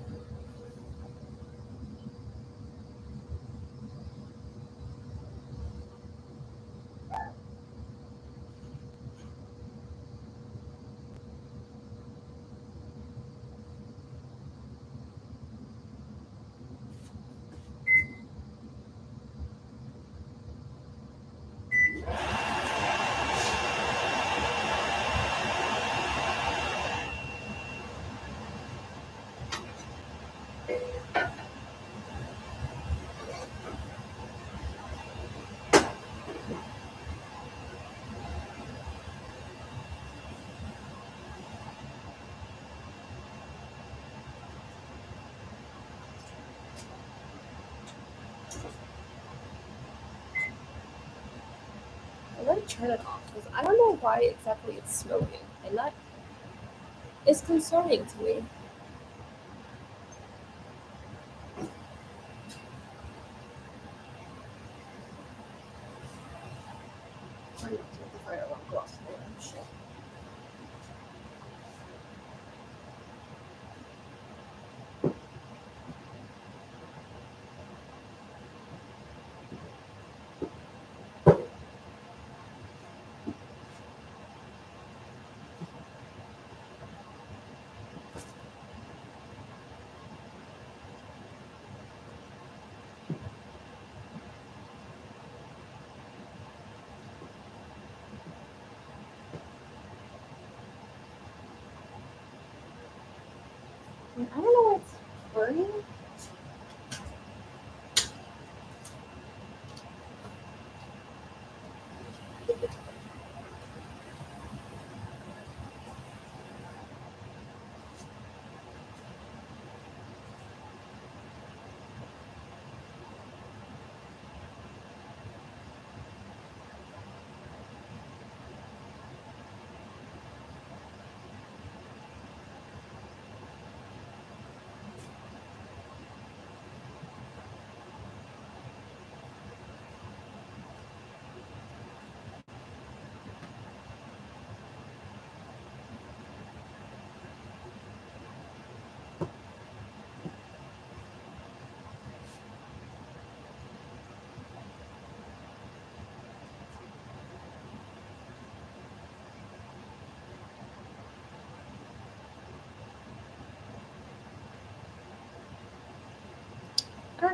I'm gonna turn it off because I don't know why exactly it's smoking, and that is concerning to me. I don't know why it's burning.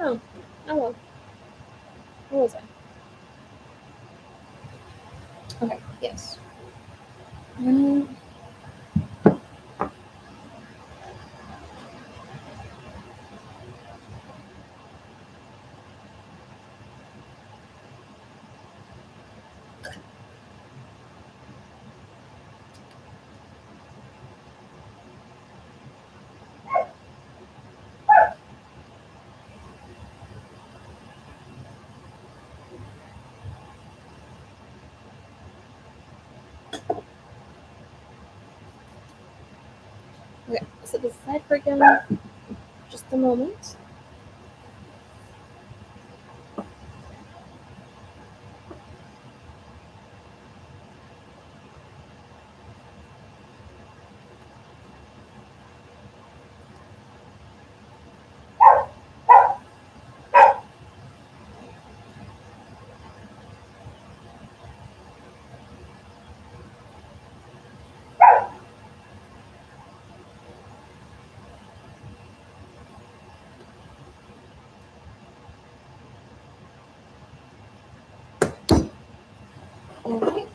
know. Oh well. Where was I? Okay, yes. Okay, so the side for again. Just a moment. Alright.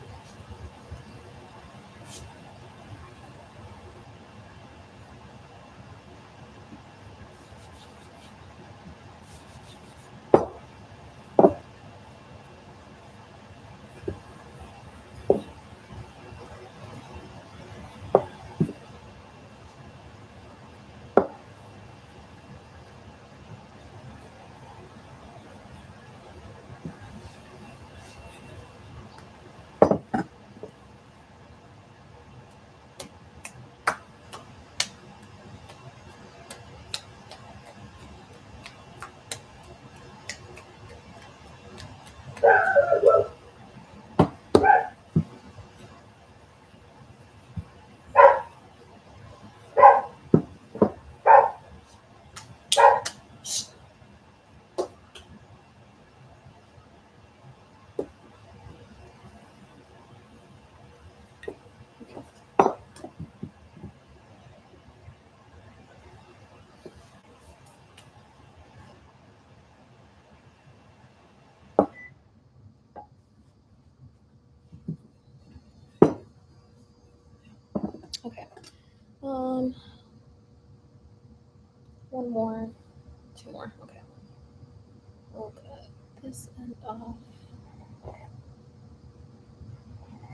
Okay. One more, two more. Okay. We'll cut this end off.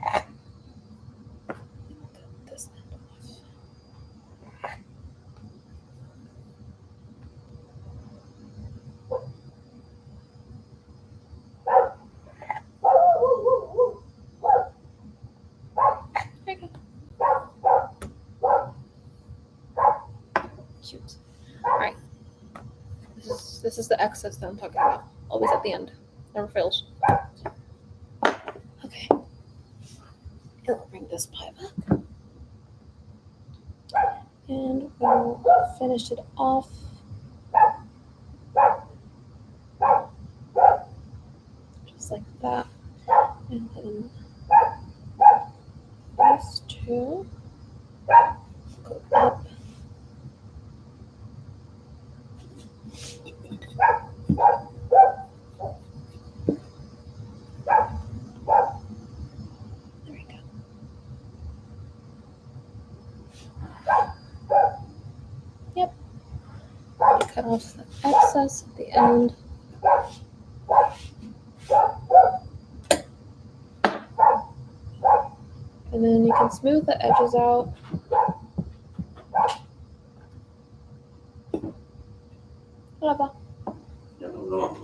Cut this end off. There you go. Cute. Alright. This is the excess that I'm talking about. Always at the end. Never fails. Okay. And we'll bring this pie back. And we'll finish it off. Just like that. And then these two go up. There we go. Yep. Cut off the excess at the end. And then you can smooth the edges out. Hola, pa. Ya no.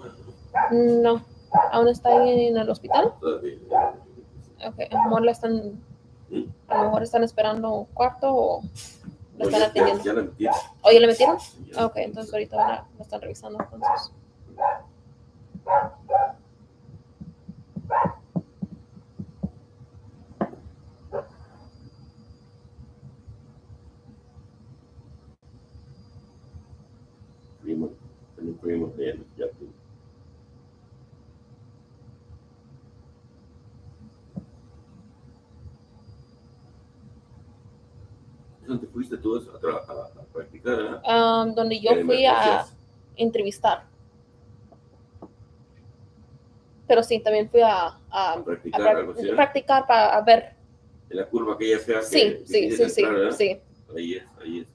No, aún está ahí en el hospital. Todavía. Ok, a lo mejor están esperando un cuarto o lo están atendiendo. Ya la metieron. ¿O ya le metieron? Ya. Ok, entonces ahorita lo están revisando entonces. Primo, ya. ¿Dónde fuiste tú a practicar? Donde yo En fui a emergencias. entrevistar. pero sí, también fui a Practicar algo así, ¿no? practicar para ver. En la curva aquella fea Sí, que sí, quisiste sí, sí, entrar, ¿verdad? sí. Ahí es, ahí es.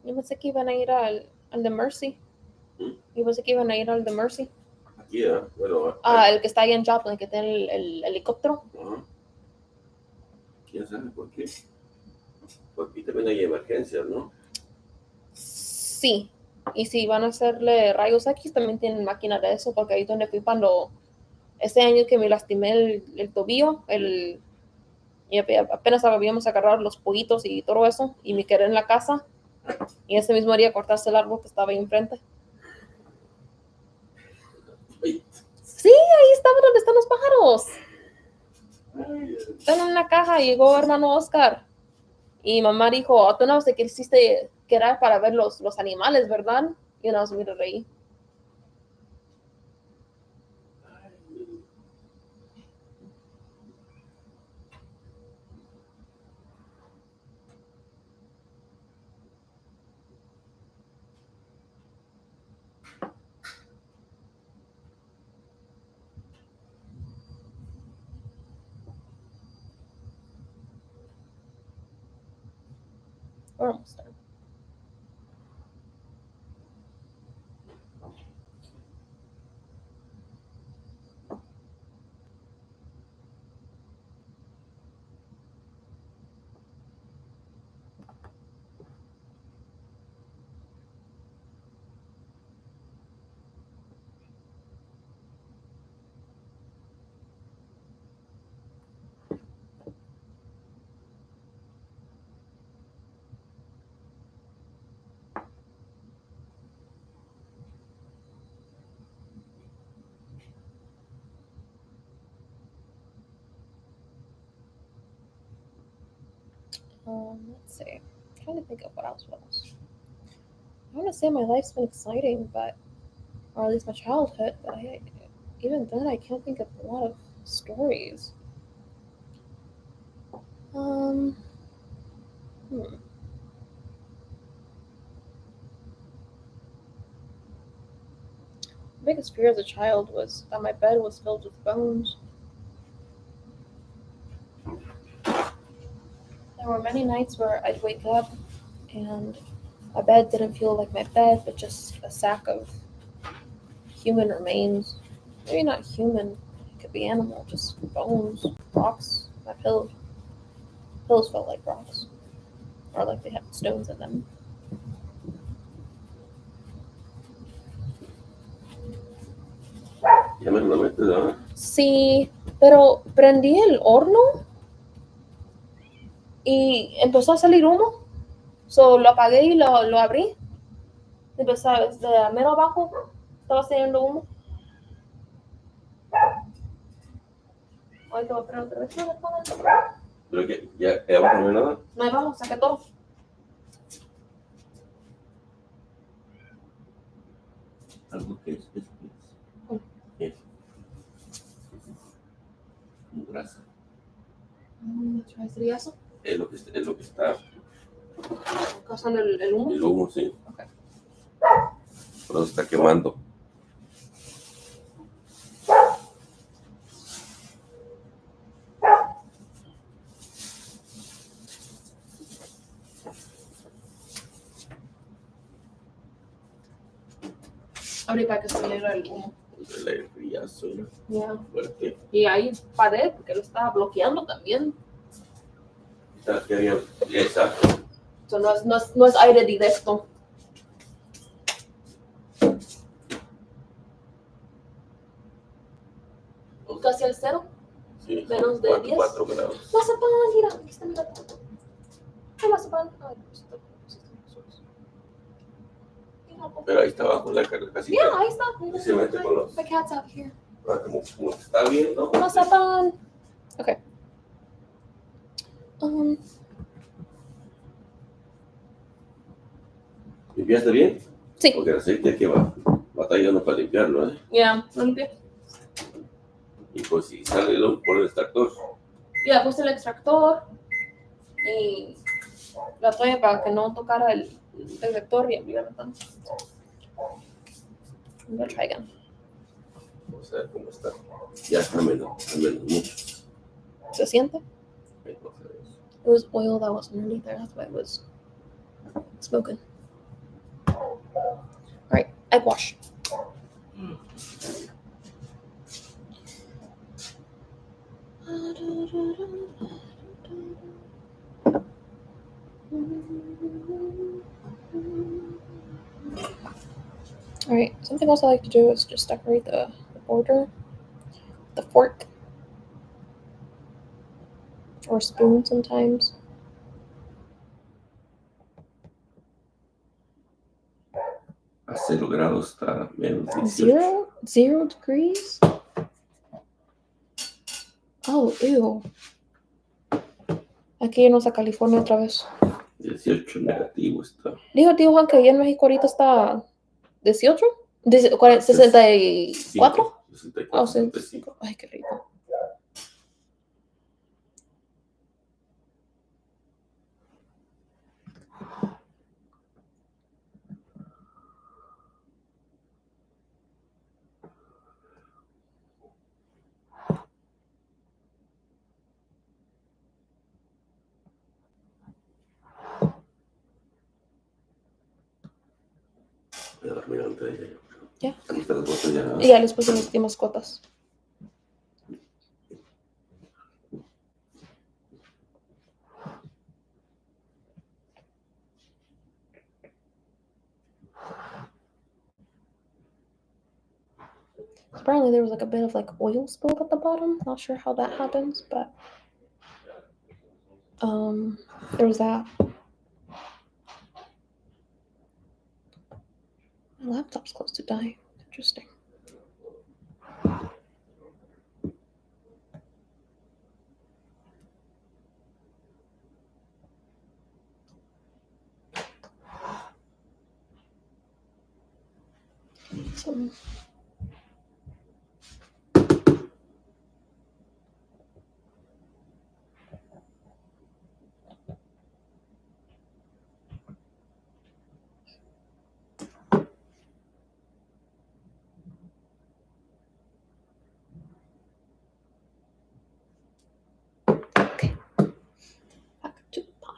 Yo pensé que iban a ir al de Mercy. ¿Mm? Yo pensé que iban a ir al de Mercy. Aquí, ¿verdad? Bueno, El que está ahí en Joplin, que tiene el helicóptero. ajá. ¿Quién sabe por qué? Porque aquí también hay emergencias, ¿no? Sí. Y si van a hacerle rayos X, también tienen máquina de eso, porque ahí donde fui cuando ese año que me lastimé el tobillo, y apenas habíamos agarrado los pollitos y todo eso, y me quedé en la casa, y ese mismo día cortaste el árbol que estaba ahí enfrente. Ay, Sí, ahí estaba donde están los pájaros. ay, Están en una caja, y llegó hermano Oscar. Y mamá dijo, tú no sé qué hiciste, que era para ver los animales, ¿verdad? Y nos miró reí. We're almost done. Let's see. I'm trying to think of what else was. I want to say my life's been exciting, but or at least my childhood. But even then, I can't think of a lot of stories. Um, hmm. My biggest fear as a child was that my bed was filled with bones. There were many nights where I'd wake up and my bed didn't feel like my bed, but just a sack of human remains. Maybe not human, it could be animal, just bones, rocks. My pillows felt like rocks, or like they had stones in them. ya me lo metes, ¿verdad? Sí, pero prendí el horno y empezó a salir humo. So lo apagué y lo abrí. Empezó desde mero abajo, estaba saliendo humo. Ahorita voy a poner otra vez. Pero que ya abajo no hay nada. No, ahí vamos, saqué todo. Algo que es. Es. Como grasa. ¿Sería eso? Es lo que está ¿Causando el humo? el humo, sí. Ok. Por eso está quemando. Ahorita que saliera el humo. El airriazo, ¿no? Yeah. Fuerte. Y hay pared que lo estaba bloqueando también. Está que había. Exacto. So, no es aire directo. Casi al cero. Sí. Menos de 10. 4 grados. Mazapán, mira, aquí está mi gato. ¿Qué mazapán? Ay, Pero ahí está abajo la casita. Yeah, ahí está. Y se mete con los. My cat's out here. Como que está viendo. No sepan. Okay. ¿Limpiaste bien? Sí. Porque el aceite que va batallando para limpiarlo, ¿eh? Yeah, lo limpié. Y pues si sale por el extractor. Ya puse el extractor y la toalla para que no tocara el extractor y abrir la ventana. I'm gonna try again. Vamos a ver cómo está. Ya está menos mucho. ¿Se siente? Ahí vamos a ver. It was oil that was underneath there. That's why it was smoking. All right, egg wash. All right, something else I like to do is just decorate the border, the fork, or spoon sometimes. A 0 grados está menos 18. Zero degrees? Oh, ew. Aquí irnos a California otra vez. 18 negativo está. Dijo tío Juan que allá en México ahorita está 18, 64. 64. Oh, 65. Ay, qué rico. Voy a dormir antes de ella. Ya. Aquí están las botas ya. Y ya les puse mis mascotas. Apparently there was like a bit of like oil spill at the bottom. Not sure how that happens, but there was that. My laptop's close to dying. Interesting. So, okay. Back to the pile.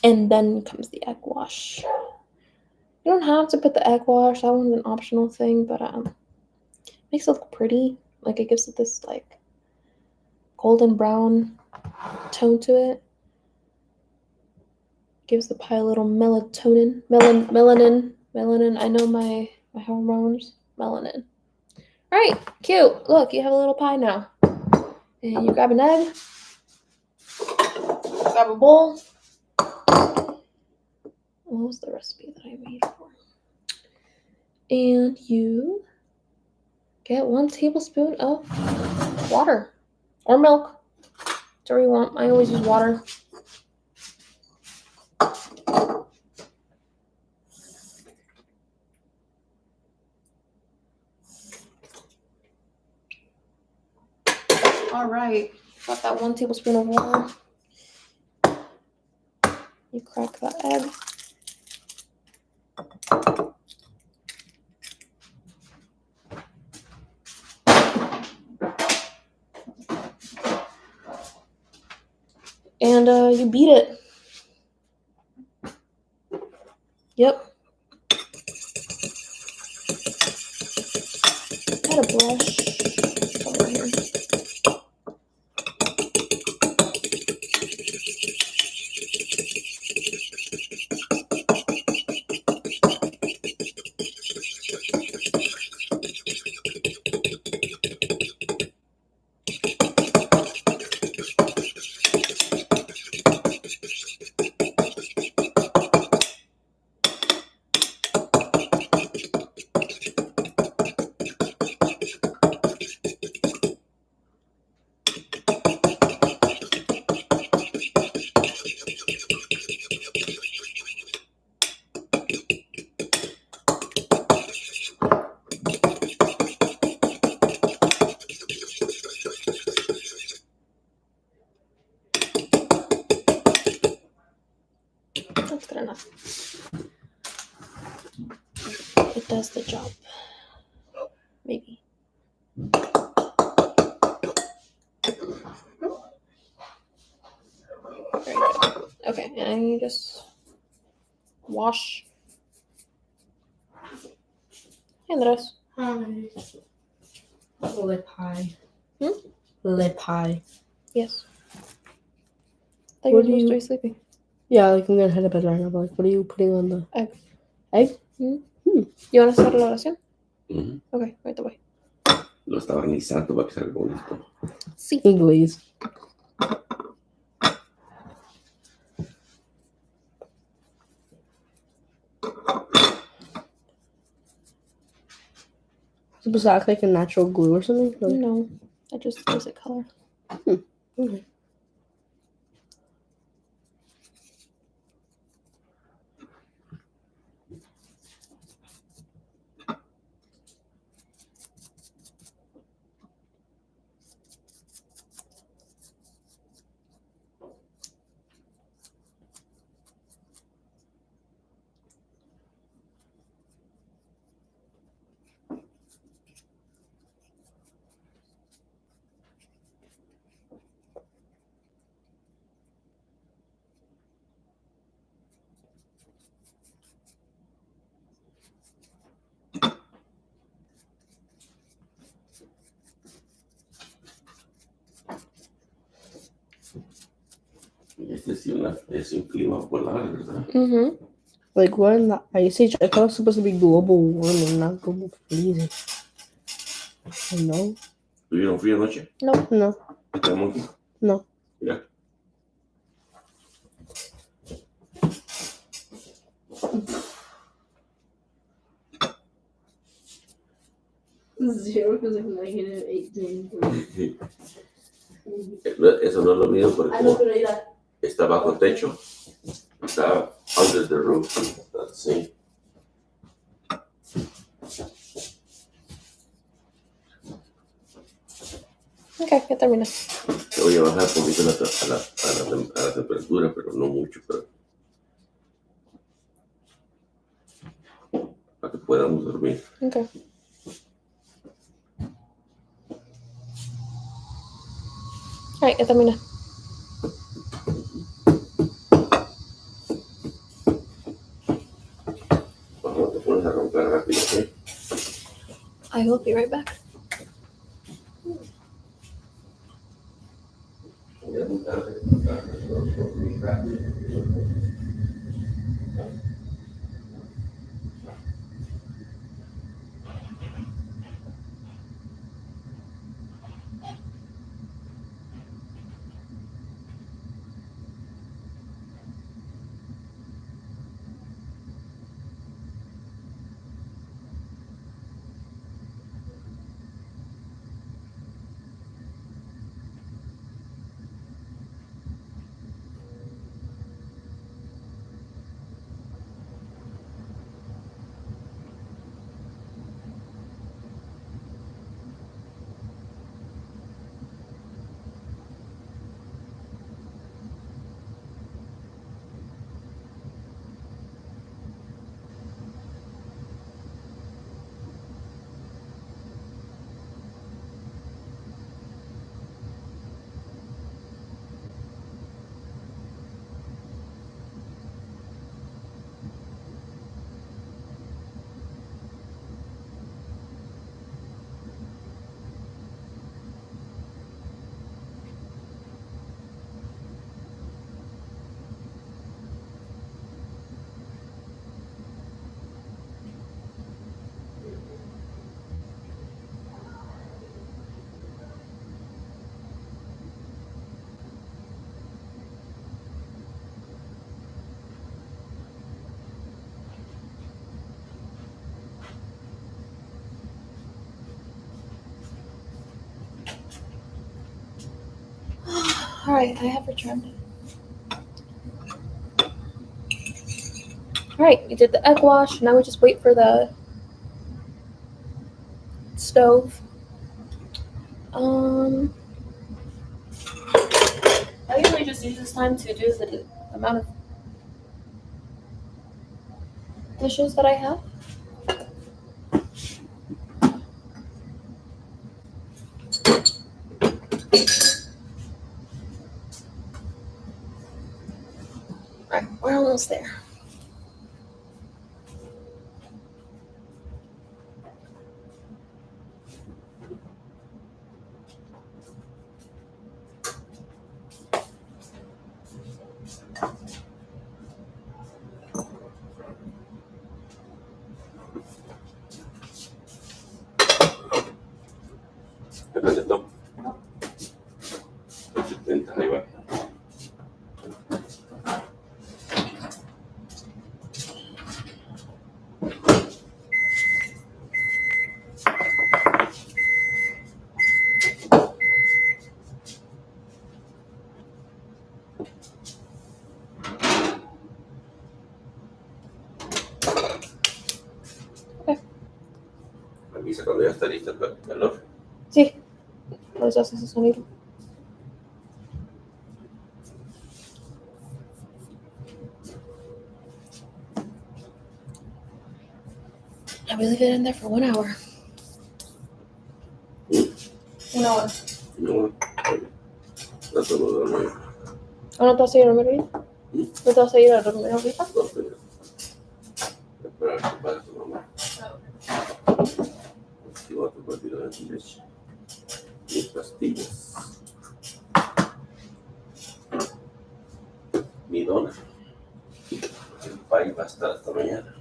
And then comes the egg wash. You don't have to put the egg wash. That one's an optional thing, but makes it look pretty. Like it gives it this like golden brown tone to it. Gives the pie a little melanin. I know my hormones. Melanin. All right, cute. Look, you have a little pie now. And you grab an egg. Grab a bowl. What was the recipe that I made for? And you get 1 tablespoon of water or milk. Whatever you want. I always use water. All right, got that 1 tablespoon of water. You crack that egg. And you beat it. Yep. I had a brush somewhere here. does the job. Maybe. Very good. Okay, and you just wash. Hey, Andres. Hi. Lip high. Hmm? Lip high. Yes. I thought you What were do supposed you- to be sleeping. Yeah, like I'm gonna head to bed right now, but like, what are you putting on the Egg. egg? ¿You want to hacer la oración? Ujú. Okay, right away. Lo está barnizando para que salga bonito. Sí. Inglés. Supposed to act like a natural glue or something? Like, No, that just gives it color. okay. Y este sí es un clima polar, ¿verdad? Mm-hmm. Like, we're in the ice age. I thought it was supposed to be global warming, not global freezing. No? ¿Tuvieron frío anoche? No. No. ¿Está monkey? No. Mira. Zero because like negative 18. Eso no es lo mismo porque como pero mira. está bajo el techo. Está under the roof. Sí. Okay, ya terminé. Te voy a bajar un poquito a la temperatura, pero no mucho, pero para que podamos dormir. Okay. Alright, ya terminé. Cuando te pones a romper rápido, ¿sí? I will be right back. Ya es muy tarde. Rápido. Alright, I have returned. Alright, we did the egg wash. Now we just wait for the stove. I usually just use this time to do the amount of dishes that I have. Alright, we're almost there. Grande ito. 70 ahí va. Avisa cuando ya está lista el calor. Sí, por eso hace ese sonido. And we leave it in there for 1 hour. 1 hour. No, no te lo doy. ¿O no te vas a ir a dormir ahorita? ¿No te vas a ir a dormir ahorita? No, pero espera que pase tu mamá. Y voy a tomar de leche. Mis pastillas. Mi dona. El pay va a estar hasta mañana.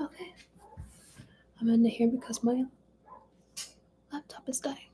Okay. I'm in here because my laptop is dying.